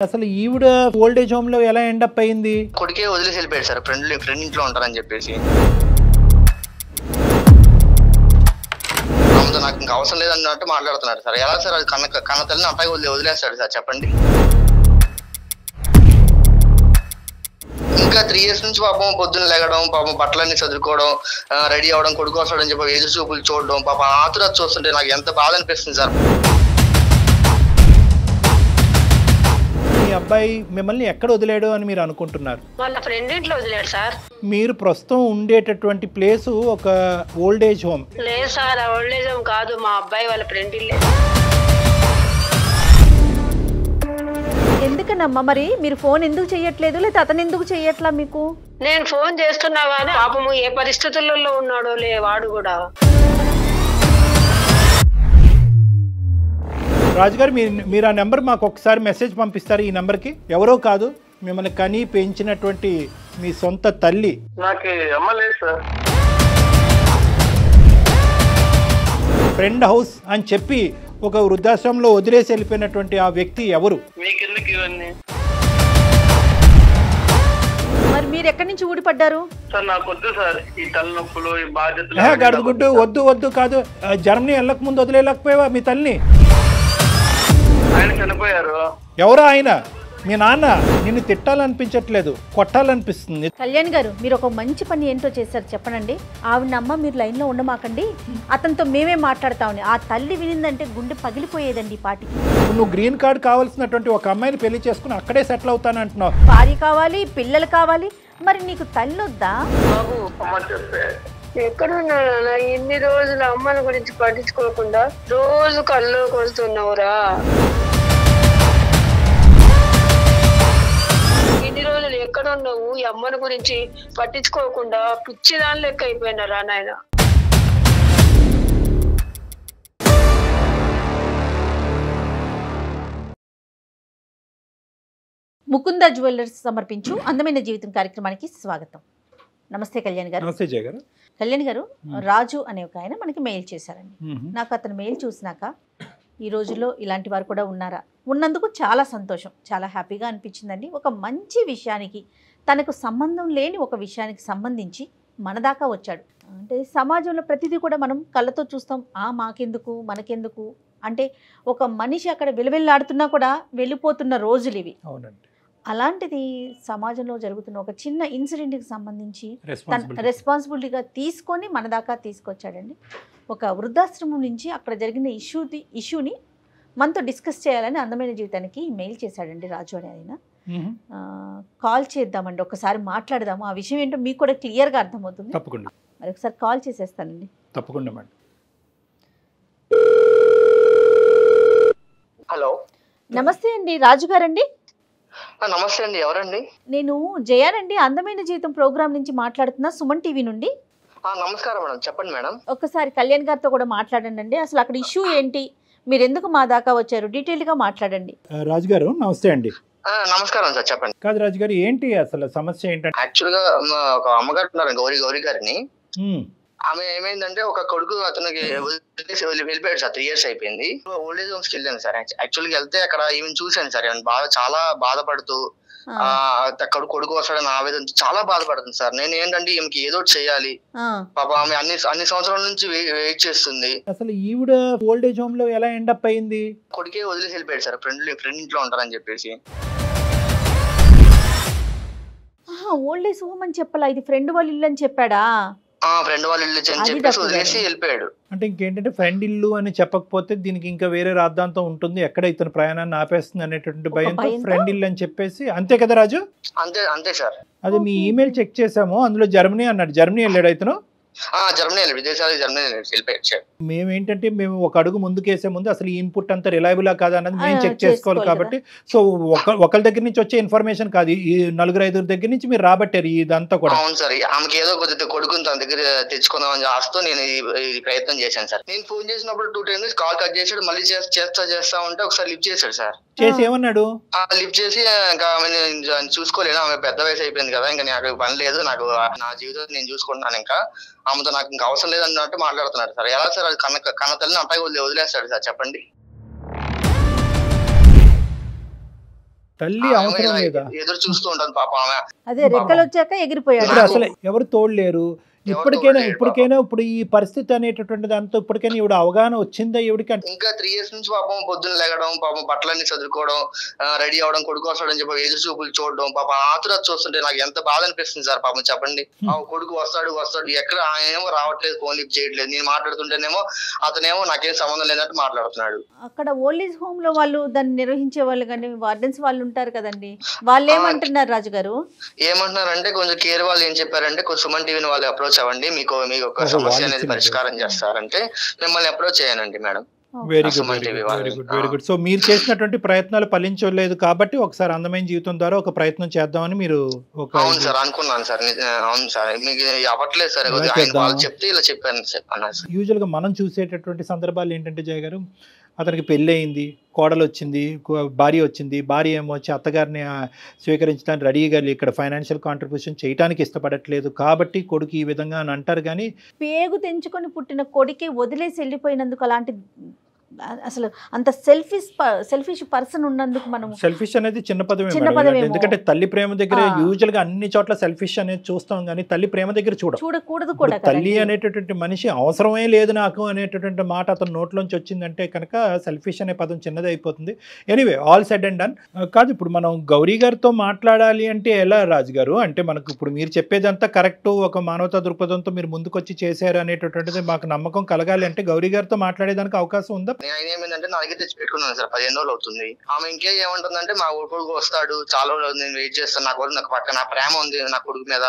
అసలు ఈవిడ old age home లో ఎలా ఎండప్ అయింది? కొడుకే వదిలేసి వెళ్ళిపోయాడు సార్, ఫ్రెండ్ ఇంట్లో ఉంటారని చెప్పేసి. ఆమెతో నాకు ఇంకా అవసరం లేదన్నట్టు మాట్లాడుతున్నాడు సార్. ఎలా సార్ అది కన్న తల్లిని అబ్బాయి వదిలేస్తాడు సార్, చెప్పండి. ఇంకా 3 years నుంచి పాపం పొద్దున్న లేగడం, పాపం బట్టలన్నీ చదువుకోవడం, రెడీ అవడం, కొడుకు వస్తాడని చెప్పి ఎదురు చూపులు చూడడం, పాపం ఆతురత చూస్తుంటే నాకు ఎంత బాధ అనిపిస్తుంది సార్. మీ అబ్బాయి మిమ్మల్ని ఎక్కడ వదిలేడు అని మీరు అనుకుంటున్నారు? వాళ్ళ ఫ్రెండ్ ఇంట్లో వదిలేడు సార్. మీరు ప్రస్తుతం ఉండేటటువంటి ప్లేస్ ఒక ఓల్డేజ్ హోమ్? లేదు సార్, ఓల్డేజ్ హోమ్ కాదు, మా అబ్బాయి వాళ్ళ ఫ్రెండ్ ఇల్లే. ఎందుకనమ్మా మరి మీరు ఫోన్ ఎందుకు చెయ్యట్లేదు, లేదా అతను ఎందుకు చెయ్యట్లా మీకు? నేను ఫోన్ చేస్తున్నా కానీ పాపము ఏ పరిస్థితులలో ఉన్నాడో వాడు కూడా. రాజుగారు మీరు ఆ నెంబర్ మాకు ఒకసారి మెసేజ్ పంపిస్తారు. ఈ నెంబర్కి ఎవరో కాదు, మిమ్మల్ని కని పెంచినటువంటి మీ సొంత తల్లి. నాకు అమ్మ లేదు సార్. ఫ్రెండ్ హౌస్ అని చెప్పి ఒక వృద్ధాశ్రమంలో వదిలేసి వెళ్ళిపోయినటువంటి ఆ వ్యక్తి ఎవరు? మీకెందుకు ఇవన్నీ మరి మీరు ఎక్కడి నుంచి ఊడిపడ్డారు? సార్? నాకు వద్దు సార్ ఈ తలనొప్పులు, ఈ బాధ్యతలు. గడుగుడ్డు వద్దు కాదు. జర్మనీ వెళ్ళక ముందు వదిలేకపోయావా మీ తల్లిని? ఆయన చనిపోయారు. ఎవరో ఆయన? మీ నాన్న? నిన్ను తిట్టాలనిపించట్లేదు, కొట్టాలనిపిస్తుంది. కళ్యాణ్ గారు, మీరు ఒక మంచి పని ఏంటో చేశారు చెప్పనండి. ఆవిడమ్మ మీరు లైన్లో ఉండమాకండి, అతనితో మేమే మాట్లాడతామని. ఆ తల్లి వినిందంటే గుండె పగిలిపోయేదండి పాటికి. నువ్వు గ్రీన్ కార్డ్ కావాల్సినటువంటి ఒక అమ్మాయిని పెళ్లి చేసుకుని అక్కడే సెటిల్ అవుతానంటున్నావు. భార్య కావాలి, పిల్లలు కావాలి, మరి నీకు తల్లి వద్దా? బాబు ఎక్కడున్నా ఇన్ని రోజులు అమ్మని గురించి పట్టించుకోకుండా రోజు కల్లోకి వస్తున్నావురా. ఇన్ని రోజులు ఎక్కడున్నావు, ఈ అమ్మని గురించి పట్టించుకోకుండా పిచ్చిదాని లెక్క అయిపోయినారా నాయన. ముకుంద జ్యువెలర్స్ సమర్పించు అందమైన జీవితం కార్యక్రమానికి స్వాగతం. నమస్తే కళ్యాణ్ గారు. నమస్తే జయ గారు. కళ్యాణ్ గారు, రాజు అనే ఒక ఆయన మనకి మెయిల్ చేశారండి. నాకు అతను మెయిల్ చూసినాక ఈ రోజుల్లో ఇలాంటి వారు కూడా ఉన్నారా, ఉన్నందుకు చాలా సంతోషం, చాలా హ్యాపీగా అనిపించిందండి. ఒక మంచి విషయానికి, తనకు సంబంధం లేని ఒక విషయానికి సంబంధించి మన దాకా వచ్చాడు. అంటే సమాజంలో ప్రతిదీ కూడా మనం కళ్ళతో చూస్తాం, మాకెందుకు మనకెందుకు అంటే ఒక మనిషి అక్కడ విలువెల్లాడుతున్నా కూడా వెళ్ళిపోతున్న రోజులు ఇవి. అవునండి. అలాంటిది సమాజంలో జరుగుతున్న ఒక చిన్న ఇన్సిడెంట్కి సంబంధించి రెస్పాన్సిబిలిటీగా తీసుకొని మన దాకా తీసుకొచ్చాడండి. ఒక వృద్ధాశ్రమం నుంచి అక్కడ జరిగిన ఇష్యూని మనతో డిస్కస్ చేయాలని అందమైన జీవితానికి మెయిల్ చేశాడండి రాజు అని ఆయన. కాల్ చేద్దామండి, ఒకసారి మాట్లాడదాము. ఆ విషయం ఏంటో మీకు కూడా క్లియర్గా అర్థమవుతుంది. తప్పకుండా మరి ఒకసారి కాల్ చేసేస్తానండి. తప్పకుండా మేడం. హలో, నమస్తే అండి, రాజు గారండి. నమస్తే అండి, ఎవరండి? నేను జయానండి, అందమైన జీవితం ప్రోగ్రామ్ నుంచి మాట్లాడుతున్నా, సుమన్ టీవీ నుండి. నమస్కారం మేడం, చెప్పండి మేడం. ఒక్కసారి కళ్యాణ్ గారితో కూడా మాట్లాడండి అండి. అసలు అక్కడ ఇష్యూ ఏంటి, మీరు ఎందుకు మా దాకా వచ్చారు, డీటెయిల్గా మాట్లాడండి. రాజు గారు నమస్తే అండి. నమస్కారం సార్, చెప్పండి. కాదు రాజు గారు, ఏంటి అసలు సమస్య ఏంటంటే? యాక్చువల్ గా ఒక అమ్మగారు ఉన్నారు, గౌరీ గారిని. ఆమె ఏమైందంటే ఒక కొడుకు అతనికి వెళ్ళిపోయాడు సార్. 3 years అయిపోయింది. ఓల్డేజ్ హోమ్స్ కి వెళ్ళాను సార్. యాక్చువల్ గా వెళ్తే అక్కడ ఈమెను చూశాను సార్. చాలా బాధపడుతూ అక్కడ కొడుకు వస్తాడని ఆవేదన చాలా బాధపడుతుంది సార్. నేను ఏంటంటే ఈమెకి ఏదో చేయాలి. పాప ఆమె అన్ని సంవత్సరాల నుంచి వెయిట్ చేస్తుంది. అసలు ఈవిడ ఓల్డేజ్ హోమ్ లో ఎలా ఎండప్ అయింది? కొడుకే వదిలేసి వెళ్ళిపోయాడు సార్, ఫ్రెండ్ ఇంట్లో ఉంటారని చెప్పేసి. ఓల్డేజ్ హోమ్ అని చెప్పాలా, ఇది ఫ్రెండ్ వాళ్ళ ఇల్లు అని చెప్పాడా? ఫ్రెండ్ వాళ్ళ ఇల్లు అని చెప్పేసి వదిలేసి వెళ్ళిపోయాడు. అంటే ఇంకేంటంటే ఫ్రెండ్ ఇల్లు అని చెప్పకపోతే దీనికి ఇంకా వేరే రాద్ధాంతం ఉంటుంది, ఎక్కడ ఇతను ప్రయాణాన్ని ఆపేస్తుంది అనేటువంటి భయంతో ఫ్రెండ్ ఇల్లు అని చెప్పేసి. అంతే కదా రాజు? అంతే సార్. అది మీ ఈమెయిల్ చెక్ చేసాము, అందులో జర్మనీ అన్నాడు. జర్మనీ వెళ్ళాడు ఇతను? జర్మనీ విదేశాలు, జర్మనీ వెళ్ళిపోయాడు. మేమేంటంటే మేము ఒక అడుగు ముందుకేసే ముందు అసలు ఈ ఇన్పుట్ అంతా రిలయబులా కాదా అన్నది మేము చెక్ చేసుకోవాలి. కాబట్టి సో ఒకరి దగ్గర నుంచి వచ్చే ఇన్ఫర్మేషన్ కాదు, ఈ 4-5 దగ్గర నుంచి మీరు రాబట్టారు ఇదంతా కూడా. అవును సార్. ఆమెకి ఏదో కొద్దిగా కొడుకుని తన దగ్గర తెచ్చుకుందామని ఆశతో నేను ఈ ప్రయత్నం చేశాను సార్. నేను ఫోన్ చేసినప్పుడు 2 times కాల్ కట్ చేసాడు. మళ్ళీ చేస్తా ఉంటే ఒకసారి లిఫ్ట్ చేశాడు సార్. చేసి ఏమన్నాడు? లిఫ్ట్ చేసి ఇంకా ఆమె చూసుకోలేను, ఆమె పెద్ద వయసు అయిపోయింది కదా, ఇంకా నాకు పని లేదు, నాకు నా జీవితం నేను చూసుకుంటున్నాను, ఇంకా ఆమెతో నాకు ఇంకా అవసరం లేదన్నట్టు మాట్లాడుతున్నాడు సార్. ఎలా సార్ అది కన్న తల్లిని అబ్బాయి వదిలేస్తాడు సార్, చెప్పండి. తల్లి అవసరం లేదా? ఎదురు చూస్తూ ఉంటుంది పాప ఆమె. అదే రెక్కలు వచ్చాక ఎగిరిపోయాడు. ఇప్పుడు అసలు ఎవరు తోడలేరు. ఇప్పటికైనా ఇప్పుడు ఈ పరిస్థితి అనేటటువంటి దాంతో ఇప్పటికైనా ఇవిడ అవగాహన వచ్చిందా ఇవిడికి? ఇంకా 3 years నుంచి పాపం పొద్దున్న లెగడం, పాపం బట్టలన్నీ చదువుకోవడం, రెడీ అవడం, కొడుకు వస్తాడని చెప్పి ఎదురు చూపులు చూడడం, పాపం ఆతురత చూస్తుంటే నాకు ఎంత బాధ అనిపిస్తుంది సార్. పాపం చెప్పండి, ఆ కొడుకు వస్తాడు ఎక్కడ ఆయనేమో రావట్లేదు, ఫోన్ లిఫ్ట్ చేయట్లేదు. నేను మాట్లాడుతుంటేనేమో అతనేమో నాకేం సంబంధం లేనట్టు మాట్లాడుతున్నాడు. అక్కడ ఓల్డ్ ఏజ్ హోమ్ లో వాళ్ళు దాన్ని నిర్వహించే వాళ్ళు కానీ వార్డెన్స్ వాళ్ళు ఉంటారు కదండి, వాళ్ళు ఏమంటున్నారు రాజు గారు? ఏమంటున్నారంటే కొంచెం కేర్ వాళ్ళు ఏం చెప్పారంటే, కొంచెం సుమన్ టీవీని వాళ్ళు అప్రోచ్ అవ్వండి, మీకు ఒక సమస్య అనేది పరిష్కారం చేస్తారంటే మిమ్మల్ని అప్రోచ్ చేయనండి madam. Very good, very good. So మీరు చేసినటువంటి ప్రయత్నాలు ఫలించలేదు కాబట్టి ఒకసారి అందమైన జీవితం ద్వారా ఒక ప్రయత్నం చేద్దామని మీరు అవును సార్ అనుకున్నాను సార్. అవును సార్, మీకు అవ్వట్లేదు సార్, వాళ్ళు చెప్తే ఇలా చెప్పాను. యూజువల్ గా మనం చూసేటటువంటి సందర్భాలు ఏంటంటే జయ గారు, అతనికి పెళ్ళి అయింది, కోడలు వచ్చింది, భార్య వచ్చింది, భార్య ఏమో వచ్చి అత్తగారిని స్వీకరించడానికి రెడీగా ఇక్కడ ఫైనాన్షియల్ కాంట్రిబ్యూషన్ చేయడానికి ఇష్టపడట్లేదు కాబట్టి కొడుకు ఈ విధంగా అని అంటారు. కానీ పేగు తెంచుకొని పుట్టిన కొడుకే వదిలేసి వెళ్ళిపోయినందుకు అలాంటి అసలు అంత సెల్ఫిష్ పర్సన్ ఉన్నందుకు మనం సెల్ఫిష్ అనేది చిన్న పదమే. ఎందుకంటే తల్లి ప్రేమ దగ్గర యూజువల్ గా అన్ని చోట్ల సెల్ఫిష్ అనేది చూస్తాం, కానీ తల్లి ప్రేమ దగ్గర చూడకూడదు కూడా. తల్లి అనేటటువంటి మనిషి అవసరమే లేదు నాకు అనేటటువంటి మాట అతను నోట్లోంచి వచ్చిందంటే కనుక సెల్ఫిష్ అనే పదం చిన్నది అయిపోతుంది. Anyway, all said and done. కాదు, ఇప్పుడు మనం గౌరీ గారితో మాట్లాడాలి అంటే ఎలా రాజు గారు? అంటే మనకు ఇప్పుడు మీరు చెప్పేదంతా కరెక్ట్, ఒక మానవతా దృక్పథంతో మీరు ముందుకొచ్చి చేశారు అనేటటువంటిది మాకు నమ్మకం కలగాలి అంటే గౌరీ గారితో మాట్లాడేదానికి అవకాశం ఉందా? ఆయన ఏమైందంటే నా దగ్గర తెచ్చి పెట్టుకున్నాను సార్, 15 రోజులు అవుతుంది. ఆమె ఇంకే ఏమంటుందంటే, మా కొడుకు వస్తాడు, చాలా రోజులు నేను వెయిట్ చేస్తాను, నాకు పక్క నా ప్రేమ ఉంది నా కొడుకు మీద,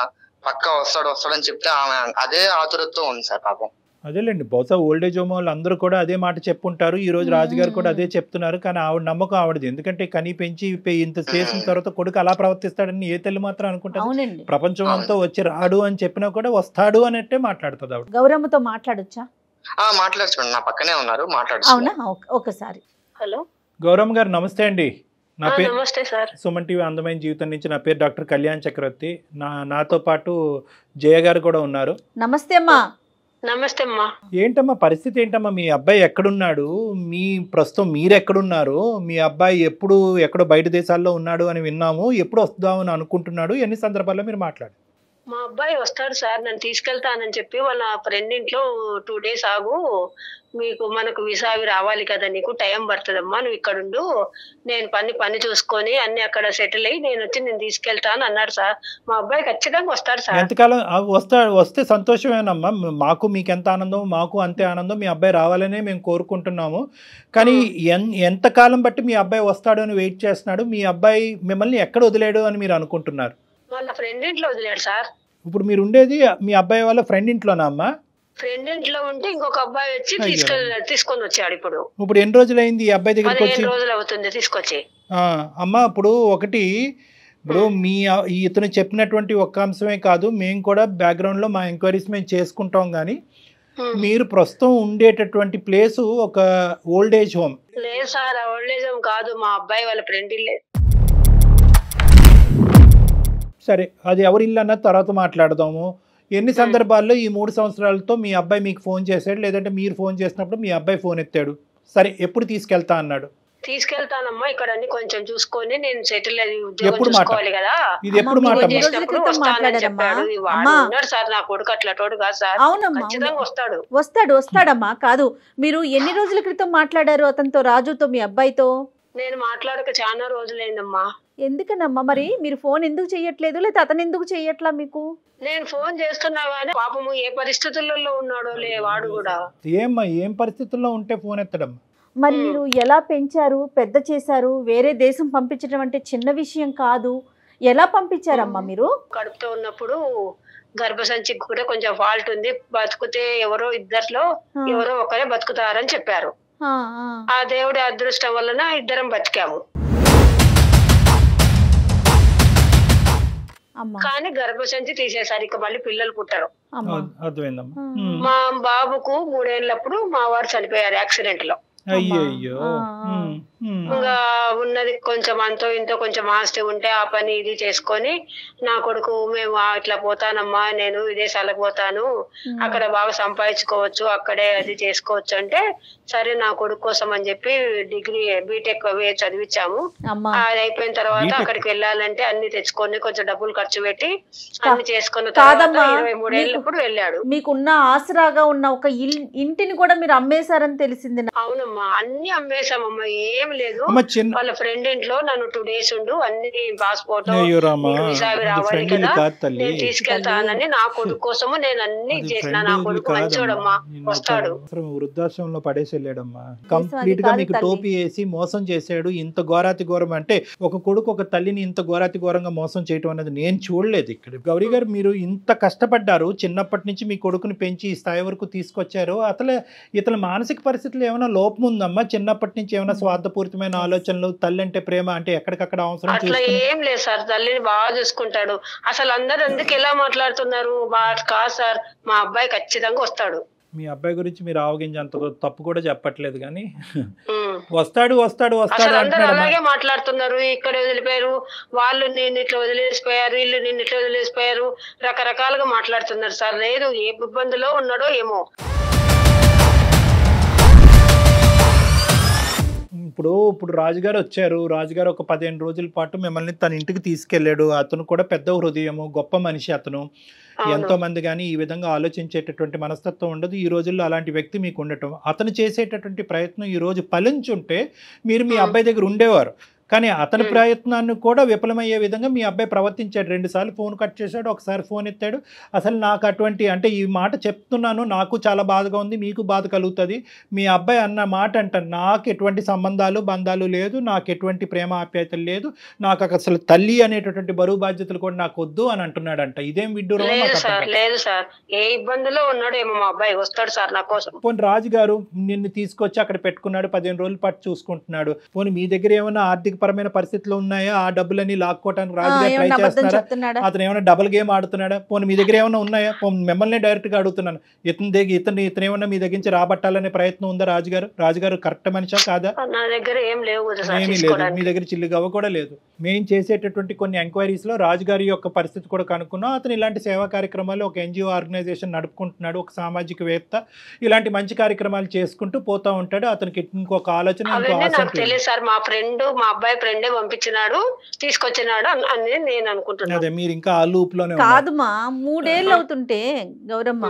పక్కా వస్తాడని చెప్తే ఆమె అదే ఆతురతతో ఉంది సార్ పాపం. అదేలేండి, బహుశా ఓల్డేజ్ హోమ్ వాళ్ళు అందరూ కూడా అదే మాట చెప్పుంటారు. ఈ రోజు రాజుగారు కూడా అదే చెప్తున్నారు. కానీ ఆవిడ నమ్మకం ఆవిడది. ఎందుకంటే కని పెంచి ఇంత చేసిన తర్వాత కొడుకు అలా ప్రవర్తిస్తాడని ఏ తల్లి మాత్రం అనుకుంటారు? ప్రపంచం అంతా వచ్చి రాడు అని చెప్పినా కూడా వస్తాడు అన్నట్టే మాట్లాడుతుంది ఆవిడ. గౌరమ్మతో మాట్లాడొచ్చా? మాట్లాడచ్చు, నా పక్కనే ఉన్నారు, మాట్లాడచ్చు. అవునా? ఒకసారి. హలో గౌరమ్మ గారు, నమస్తే అండి. నా పేరు నమస్తే సార్. సుమన్ టీవీ అందమైన జీవితం నుంచి నా పేరు డాక్టర్ కళ్యాణ్ చక్రవర్తి. నాతో పాటు జయ గారు కూడా ఉన్నారు. నమస్తే అమ్మా. నమస్తే అమ్మా. ఏంటమ్మా పరిస్థితి ఏంటమ్మా? మీ అబ్బాయి ఎక్కడున్నాడు? ప్రస్తుతం మీరు ఎక్కడున్నారు? మీ అబ్బాయి ఎక్కడో బయట దేశాల్లో ఉన్నాడు అని విన్నాము. ఎప్పుడు వస్తామని అనుకుంటున్నాడు? ఎన్ని సందర్భాల్లో మీరు మాట్లాడారు? మా అబ్బాయి వస్తాడు సార్, నన్ను తీసుకెళ్తానని చెప్పి వాళ్ళ ఫ్రెండ్ ఇంట్లో 2 days ఆగు, మనకు వీసా అవి రావాలి కదా, నీకు టైం పడుతుందమ్మా, నువ్వు ఇక్కడ ఉండు, నేను పని చూసుకొని అన్ని అక్కడ సెటిల్ అయ్యి నేను తీసుకెళ్తాను అన్నాడు సార్. మా అబ్బాయి ఖచ్చితంగా వస్తాడు సార్. ఎంతకాలం వస్తే సంతోషమేనమ్మా. మీకు ఎంత ఆనందం, మాకు అంతే ఆనందం. మీ అబ్బాయి రావాలనే మేము కోరుకుంటున్నాము. కానీ ఎంతకాలం బట్టి మీ అబ్బాయి వస్తాడు అని వెయిట్ చేస్తున్నాడు? మీ అబ్బాయి మిమ్మల్ని ఎక్కడ వదిలేడు అని మీరు అనుకుంటున్నారు? వాళ్ళ ఫ్రెండ్ ఇంట్లో వదిలేడు సార్. ఇప్పుడు మీరు ఉండేది మీ అబ్బాయి వాళ్ళ ఫ్రెండ్ ఇంట్లోనా అమ్మా? ఫ్రెండ్ ఇంట్లో ఉంటే ఇంకొక అబ్బాయి వచ్చి తీసుకొని వచ్చాడు. ఇప్పుడు ఎన్ని రోజులు అయింది ఈ అబ్బాయి దగ్గరికి వచ్చి? 15 రోజులు అవుతుంది తీసుకొచ్చి. అమ్మా, ఇప్పుడు ఇతను చెప్పినటువంటి ఒక్క అంశమే కాదు, మేము కూడా బ్యాక్గ్రౌండ్ లో మా ఎంక్వైరీస్ మేము చేసుకుంటాం. కానీ మీరు ప్రస్తుతం ఉండేటటువంటి ప్లేస్ ఒక ఓల్డ్ ఏజ్ హోమ్? లేదు సార్, ఓల్డ్ ఏజ్ హోమ్ కాదు, మా అబ్బాయి వాళ్ళ ఫ్రెండ్ ఇల్లే. సరే, అది ఎవరి ఇల్లు అన్నది తర్వాత మాట్లాడదాము. ఎన్ని సందర్భాల్లో ఈ 3 సంవత్సరాలతో మీ అబ్బాయి మీకు ఫోన్ చేశాడు, లేదంటే మీరు ఫోన్ చేసినప్పుడు మీ అబ్బాయి ఫోన్ ఎత్తాడు? సరే, ఎప్పుడు తీసుకెళ్తా అన్నాడు? తీసుకెళ్తానమ్మా, ఇక్కడ అన్ని కొంచెం చూసుకొని నేను సెటిల్ అయ్యి ఉద్యోగం చూసుకోవాలి కదా. ఇది ఎప్పుడు మాట? వస్తానని చెప్పాడు. ఉన్నాడు సార్ నా కొడుకు, అట్లాటోడు కాదు సార్, ఖచ్చితంగా వస్తాడమ్మా. కాదు, మీరు ఎన్ని రోజుల క్రితం మాట్లాడారు అతనితో, రాజుతో, మీ అబ్బాయితో? నేను మాట్లాడక చాలా రోజులైందమ్మా. ఎందుకనమ్మా మరి మీరు ఫోన్ ఎందుకు చెయ్యట్లేదు, లేదా అతను ఎందుకు చెయ్యట్లా మీకు? నేను ఫోన్ చేస్తున్నా కానీ పాపము ఏ పరిస్థితులలో ఉన్నాడో వాడు కూడా. ఏం పరిస్థితుల్లో ఉంటే ఫోన్ ఎత్తడమ్మా? మరి మీరు ఎలా పెంచారు, పెద్ద చేశారు? వేరే దేశం పంపించడం అంటే చిన్న విషయం కాదు. ఎలా పంపించారమ్మా మీరు? కడుపుతో ఉన్నప్పుడు గర్భసంచికి కూడా కొంచెం ఫాల్ట్ ఉంది, బతుకుతే ఇద్దరిలో ఎవరో ఒకరే బతుకుతారని చెప్పారు. ఆ దేవుడి అదృష్టం వలన ఇద్దరం బతికాము. కానీ గర్భసంచి తీసేసారు, ఇక మళ్ళీ పిల్లలు పుట్టరు. మా బాబుకు 3 ఏళ్ళప్పుడు మా వారు చనిపోయారు యాక్సిడెంట్ లో. ఇంకా ఉన్నది కొంచెం అంతో ఇంతో కొంచెం ఆస్తి ఉంటే ఆ పని ఇది చేసుకొని నా కొడుకు మేము ఇట్లా పోతానమ్మా, నేను విదేశాలకు పోతాను, అక్కడ బాగా సంపాదించుకోవచ్చు, అక్కడే అది చేసుకోవచ్చు అంటే సరే నా కొడుకు కోసం అని చెప్పి డిగ్రీ బీటెక్ చదివించాము. అది అయిపోయిన తర్వాత అక్కడికి వెళ్ళాలంటే అన్ని తెచ్చుకొని కొంచెం డబ్బులు ఖర్చు పెట్టి అన్ని చేసుకున్న తర్వాత 23 ఏళ్ళప్పుడు వెళ్ళాడు. మీకున్న ఆసరాగా ఉన్న ఒక ఇంటిని కూడా మీరు అమ్మేశారని తెలిసింది. అవునమ్మా, అన్ని అమ్మేశామమ్మా, ఏం లేదు. వాళ్ళ ఫ్రెండ్ ఇంట్లో నన్ను 2 days ఉండు, అన్ని పాస్పోర్ట్ వీసా రావాలి కదా, నేను తీసుకెళ్తానని నా కొడుకు కోసము నేను అన్ని చేసిన. నా కొడుకు మంచోడమ్మా, వస్తాడు. వృద్ధాశ్రమంలో పడేసి వెళ్ళాడమ్మా, కంప్లీట్ గా మీకు టోపీ వేసి మోసం చేశాడు. ఇంత ఘోరాతి ఘోరం అంటే ఒక కొడుకు ఒక తల్లిని ఇంత ఘోరాతి ఘోరంగా మోసం చేయటం అనేది నేను చూడలేదు ఇక్కడ. గౌరీ గారు, మీరు ఇంత కష్టపడ్డారు, చిన్నప్పటి నుంచి మీ కొడుకుని పెంచి ఈ స్థాయి వరకు తీసుకొచ్చారు. ఇతని మానసిక పరిస్థితులు ఏమైనా లోపం ఉందమ్మా? చిన్నప్పటి నుంచి ఏమైనా స్వార్థపూరితమైన ఆలోచనలు, తల్లి అంటే ప్రేమ అంటే ఎక్కడికక్కడ అవసరం అట్లా ఏం లేదు సార్, తల్లిని బాగా చూసుకుంటాడు. అసలు అందరు ఎందుకు ఎలా మాట్లాడుతున్నారు కాదు సార్, మా అబ్బాయి ఖచ్చితంగా వస్తాడు. మీ అబ్బాయి గురించి మీరు ఆవగించి అంత తప్పు కూడా చెప్పట్లేదు, కానీ వస్తాడు వస్తాడు వస్తాడు అందరూ అలాగే మాట్లాడుతున్నారు. ఇక్కడ వదిలిపోయారు వాళ్ళు, నిన్ను ఇట్లా వదిలేసిపోయారు, వీళ్ళు నిన్ను ఇట్లా వదిలేసిపోయారు, రకరకాలుగా మాట్లాడుతున్నారు సార్. లేదు, ఏ ఇబ్బందిలో ఉన్నాడో ఏమో. ఇప్పుడు రాజుగారు వచ్చారు. రాజుగారు ఒక 15 రోజుల పాటు మిమ్మల్ని తన ఇంటికి తీసుకెళ్లాడు. అతను కూడా పెద్ద హృదయము, గొప్ప మనిషి అతను. ఎంతో మంది కానీ ఈ విధంగా ఆలోచించేటటువంటి మనస్తత్వం ఉండదు. ఈ రోజుల్లో అలాంటి వ్యక్తి మీకు ఉండటం, అతను చేసేటటువంటి ప్రయత్నం ఈ రోజు ఫలించుంటే మీరు మీ అబ్బాయి దగ్గర ఉండేవారు. కానీ అతని ప్రయత్నాన్ని కూడా విఫలమయ్యే విధంగా మీ అబ్బాయి ప్రవర్తించాడు. 2 సార్లు ఫోన్ కట్ చేశాడు, ఒకసారి ఫోన్ ఎత్తాడు. అసలు నాకు అటువంటి అంటే ఈ మాట చెప్తున్నాను, నాకు చాలా బాధగా ఉంది, మీకు బాధ కలుగుతుంది. మీ అబ్బాయి అన్న మాట అంట, నాకు ఎటువంటి బంధాలు లేదు, నాకు ఎటువంటి ప్రేమ ఆప్యాయతలు లేదు, నాకు అసలు తల్లి అనేటటువంటి బరువు బాధ్యతలు కూడా నాకు వద్దు అని అంటున్నాడంట. ఇదేం విడ్డూరం? లేదు సార్, ఏ ఇబ్బందిలో ఉన్నాడు ఏమో మా అబ్బాయి, వస్తాడు సార్ నా కోసం. పోనీ రాజుగారు నిన్ను తీసుకొచ్చి అక్కడ పెట్టుకున్నాడు, 15 రోజుల పాటు చూసుకుంటున్నాడు. పోనీ మీ దగ్గర ఏమైనా ఆర్థిక పరమైన పరిస్థితులు ఉన్నాయా? ఆ డబ్బులన్నీ లాక్కోవడానికి రాజుగారు ట్రై చేస్తున్నారా? అతను ఏమైనా డబుల్ గేమ్ ఆడుతున్నాడా? పోనీ మీ దగ్గర ఏమైనా ఉన్నాయా? మిమ్మల్ని డైరెక్ట్ గా అడుగుతున్నాను, ఇతను ఏమన్నా మీ దగ్గర నుంచి రాబట్టాలనే ప్రయత్నం ఉందా? రాజుగారు కరెక్ట్ మనిషా కాదా? నా దగ్గర ఏమీ లేదు, మీ దగ్గర చిల్లుగవ్వ కూడా లేదు. మేము చేసేటటువంటి కొన్ని ఎంక్వైరీస్ లో రాజుగారి యొక్క పరిస్థితి కూడా కనుక్కున్నాం. అతను ఇలాంటి సేవా కార్యక్రమాలు, ఒక NGO ఆర్గనైజేషన్ నడుపుకుంటున్నాడు, ఒక సామాజికవేత్త. ఇలాంటి మంచి కార్యక్రమాలు చేసుకుంటూ పోతా ఉంటాడు. అతనికి ఇంకొక ఆలోచన, మా ఫ్రెండ్, మా అబ్బాయి ఫ్రెండే పంపించినాడు, తీసుకొచ్చినాడు అని నేను అనుకుంటున్నాను. అదే, మీరు ఇంకా ఆ లూప్ లోనే కాదు మా 3 ఏళ్ళు అవుతుంటే గౌరమ్మ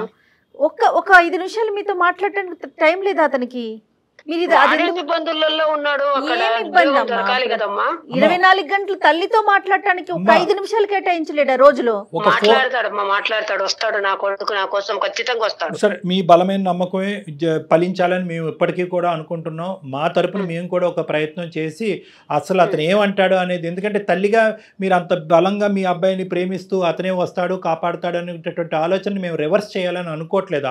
ఒక 5 నిమిషాలు మీతో మాట్లాడటానికి టైం లేదా అతనికి? మీరు ఇబ్బందులలో ఉన్నాడు, 24 గంటలు తల్లితో మాట్లాడటానికి ఒక 5 నిమిషాలు కేటాయించలేడా రోజులో? మాట్లాడతాడు, వస్తాడు, నా కొడుకు నా కోసం ఖచ్చితంగా వస్తాడు. సరే, మీ బలమైన నమ్మకమే ఫలించాలని మేము ఇప్పటికీ కూడా అనుకుంటున్నాం. మా తరపున మేము కూడా ఒక ప్రయత్నం చేసి అసలు అతను ఏమంటాడు అనేది, ఎందుకంటే తల్లిగా మీరు అంత బలంగా మీ అబ్బాయిని ప్రేమిస్తూ అతనే వస్తాడు కాపాడుతాడు అనేటటువంటి ఆలోచన మేము రివర్స్ చేయాలని అనుకోవట్లేదు.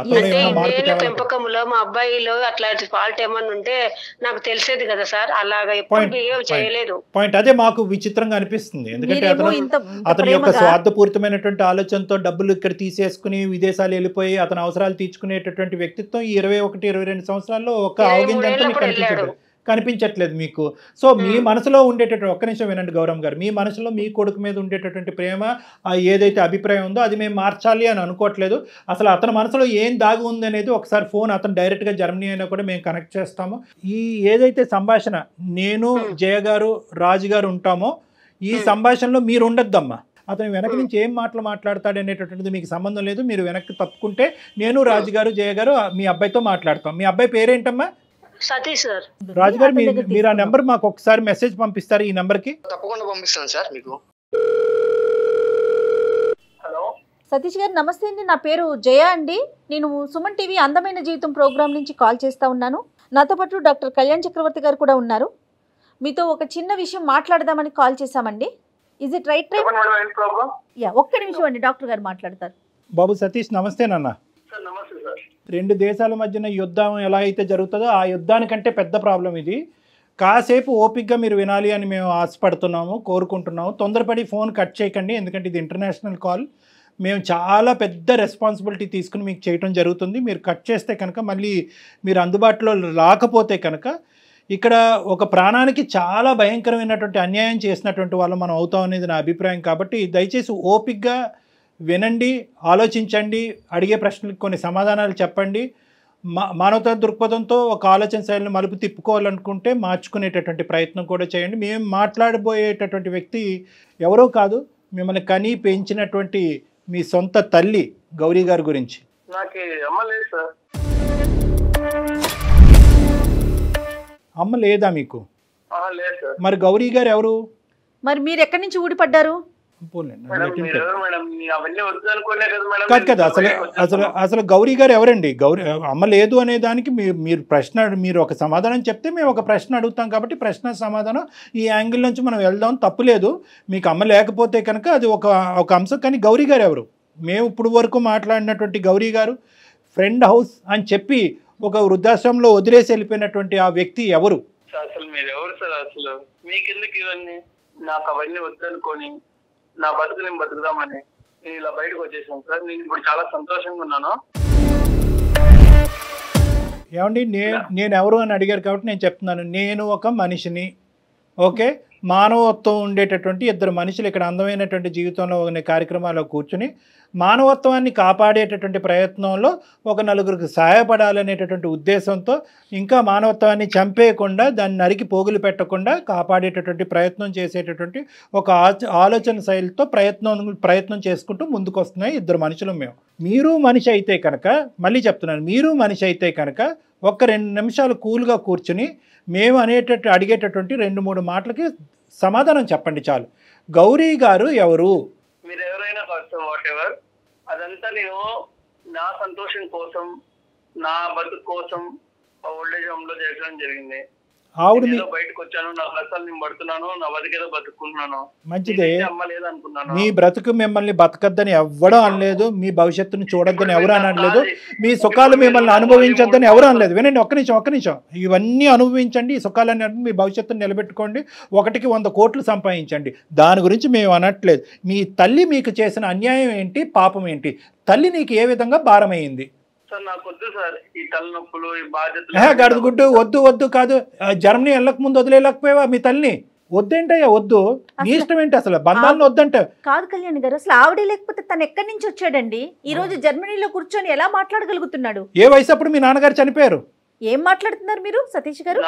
పెంపకంలో మా అబ్బాయిలో అట్లాంటి ఫాల్ట్ ఏమన్నా ఉంటే నాకు తెలిసేది కదా సార్, అలాగా ఎప్పుడు బిహేవ్ చేయలేదు. పాయింట్ అదే మాకు విచిత్రంగా అనిపిస్తుంది. ఎందుకంటే అతని యొక్క స్వార్థపూరితమైనటువంటి ఆలోచనతో డబ్బులు ఇక్కడ తీసేసుకుని విదేశాలు వెళ్ళిపోయి అతని అవసరాలు తీర్చుకునేటటువంటి వ్యక్తిత్వం ఈ 21-22 సంవత్సరాల్లో ఒక అవగింజంతా కనిపించట్లేదు మీకు. సో మీ మనసులో ఉండేటటువంటి, ఒక్క నిమిషం వినండి గౌరమ్ గారు, మీ మనసులో మీ కొడుకు మీద ఉండేటటువంటి ప్రేమ, ఏదైతే అభిప్రాయం ఉందో అది మేము మార్చాలి అని అనుకోవట్లేదు. అసలు అతని మనసులో ఏం దాగి ఉంది అనేది ఒకసారి ఫోన్, అతను డైరెక్ట్గా జర్మనీ అయినా కూడా మేము కనెక్ట్ చేస్తాము. ఈ ఏదైతే సంభాషణ నేను, జయ గారు, రాజు గారు ఉంటామో ఈ సంభాషణలో మీరు ఉండొద్దమ్మా. అతను వెనక నుంచి ఏం మాటలు మాట్లాడతాడు అనేటటువంటిది మీకు సంబంధం లేదు. మీరు వెనక్కి తప్పుకుంటే నేను, రాజుగారు, జయ గారు మీ అబ్బాయితో మాట్లాడతాం. మీ అబ్బాయి పేరేంటమ్మా? సతీష్ సార్. రాజుగారు, మీరు ఆ నెంబర్ మాకు ఒకసారి మెసేజ్ పంపిస్తారు ఈ నెంబర్ కి? తప్పకుండా పంపిస్తాను సార్ మీకు. హలో సతీష్ గారు, నమస్తే అండి. నా పేరు జయ అండి. నేను సుమన్ టీవీ అందమైన జీవితం ప్రోగ్రామ్ నుంచి కాల్ చేస్తా ఉన్నాను. నాతో పాటు డాక్టర్ కళ్యాణ్ చక్రవర్తి గారు కూడా ఉన్నారు. మీతో ఒక చిన్న విషయం మాట్లాడదామని కాల్ చేశామండి. Is it right time? ఒక్క నిమిషం అండి, డాక్టర్ గారు మాట్లాడతారు. బాబు సతీష్, నమస్తే నాన్న. నమస్తే సార్. 2 దేశాల మధ్యన యుద్ధం ఎలా అయితే జరుగుతుందో ఆ యుద్ధానికంటే పెద్ద ప్రాబ్లం ఇది. కాసేపు ఓపిక్గా మీరు వినాలి అని మేము ఆశపడుతున్నాము, కోరుకుంటున్నాము. తొందరపడి ఫోన్ కట్ చేయకండి, ఎందుకంటే ఇది ఇంటర్నేషనల్ కాల్. మేము చాలా పెద్ద రెస్పాన్సిబిలిటీ తీసుకుని మీకు చేయటం జరుగుతుంది. మీరు కట్ చేస్తే కనుక, మళ్ళీ మీరు అందుబాటులో రాకపోతే కనుక ఇక్కడ ఒక ప్రాణానికి చాలా భయంకరమైనటువంటి అన్యాయం చేసినటువంటి వాళ్ళు మనం అవుతాం అనేది నా అభిప్రాయం. కాబట్టి దయచేసి ఓపికగా వినండి, ఆలోచించండి, అడిగే ప్రశ్నలకు కొన్ని సమాధానాలు చెప్పండి. మానవతా దృక్పథంతో ఒక ఆలోచన శైలిని మలుపు తిప్పుకోవాలనుకుంటే మార్చుకునేటటువంటి ప్రయత్నం కూడా చేయండి. మేము మాట్లాడబోయేటటువంటి వ్యక్తి ఎవరో కాదు, మిమ్మల్ని కని పెంచినటువంటి మీ సొంత తల్లి గౌరీ గారి గురించి. అమ్మ లేదా మీకు? మరి గౌరీ గారు ఎవరు? మరి మీరు ఎక్కడి నుంచి ఊడిపడ్డారు? కాదు కదా, అసలు అసలు అసలు గౌరీ గారు ఎవరండి? గౌరీ అమ్మ లేదు అనే దానికి మీరు ప్రశ్న, మీరు ఒక సమాధానం చెప్తే మేము ఒక ప్రశ్న అడుగుతాం. కాబట్టి ప్రశ్న సమాధానం ఈ యాంగిల్ నుంచి మనం వెళ్దాం, తప్పులేదు. మీకు అమ్మ లేకపోతే కనుక అది ఒక అంశం. కానీ గౌరీ గారు ఎవరు? మేము ఇప్పుడు వరకు మాట్లాడినటువంటి గౌరీ గారు ఫ్రెండ్ హౌస్ అని చెప్పి ఒక వృద్ధాశ్రమంలో వదిలేసి వెళ్ళిపోయినటువంటి ఆ వ్యక్తి ఎవరు? అసలు మీరు ఎవరు సార్? అసలు మీకెందుకు ఇవన్నీ? నాకు అవన్నీ వద్దనుకొని నా బతుకు నేను బతుకుదామని నేను ఇలా బయటకు వచ్చేసాను సార్. నేను ఇప్పుడు చాలా సంతోషంగా ఉన్నాను. ఏమండి, నేను ఎవరు అని అడిగారు కాబట్టి నేను చెప్తున్నాను. నేను ఒక మనిషిని, ఓకే, మానవత్వం ఉండేటటువంటి ఇద్దరు మనుషులు ఇక్కడ అందమైనటువంటి జీవితంలో ఒక కార్యక్రమాల్లో కూర్చుని మానవత్వాన్ని కాపాడేటటువంటి ప్రయత్నంలో ఒక నలుగురికి సహాయపడాలనేటటువంటి ఉద్దేశంతో, ఇంకా మానవత్వాన్ని చంపేయకుండా దాన్ని నరికి పోగులు పెట్టకుండా కాపాడేటటువంటి ప్రయత్నం చేసేటటువంటి ఒక ఆలోచన శైలితో ప్రయత్నం చేసుకుంటూ ముందుకు వస్తున్నాయి ఇద్దరు మనుషులు మేము. మీరు మనిషి అయితే కనుక, మళ్ళీ చెప్తున్నాను, మీరు మనిషి అయితే కనుక ఒక్క 2 నిమిషాలు కూల్గా కూర్చుని మేము అడిగేటటువంటి 2-3 మాటలకి సమాధానం చెప్పండి చాలు. గౌరీ గారు ఎవరు? మీరు ఎవరైనా వాట్ ఎవర్, అదంతా నేను నా సంతోషం కోసం, నా బతుకు కోసం ఓల్డేజ్ హోమ్ లో చేయడం జరిగింది. ఆవిడ బయటకు వచ్చాను, నా కష్టాలు నేను పడుతున్నాను, నా బతికేదో బతుకున్నాను. మంచిదే, అమ్మలేదనుకున్నాను. మీ బ్రతుకు మిమ్మల్ని బతకద్దని ఎవ్వడం అనలేదు, మీ భవిష్యత్తును చూడొద్దని ఎవరు అనలేదు, మీ సుఖాలు మిమ్మల్ని అనుభవించొద్దని ఎవరు అనలేదు. వినండి, ఒక్క నిమిషం, ఇవన్నీ అనుభవించండి, ఈ సుఖాలన్నీ మీ భవిష్యత్తును నిలబెట్టుకోండి, 1కి 100 కోట్లు సంపాదించండి, దాని గురించి మేము అనట్లేదు. మీ తల్లి మీకు చేసిన అన్యాయం ఏంటి, పాపం ఏంటి? తల్లి నీకు ఏ విధంగా భారమైంది? గడుగుడ్డు వద్దు కాదు, జర్మనీ వెళ్ళక ముందు వదిలేకపోయావా మీ తల్లిని? వద్దేంటయ్యా, వద్దు, నీ ఇష్టం ఏంటి? అసలు బంధాలను వద్దంట కాదు కళ్యాణ్ గారు, అసలు ఆవిడే లేకపోతే తను ఎక్కడి నుంచి వచ్చాడండి? ఈ రోజు జర్మనీలో కూర్చొని ఎలా మాట్లాడగలుగుతున్నాడు? ఏ వయసు అప్పుడు మీ నాన్నగారు చనిపోయారు? ఏం మాట్లాడుతున్నారు మీరు సతీష్ గారు?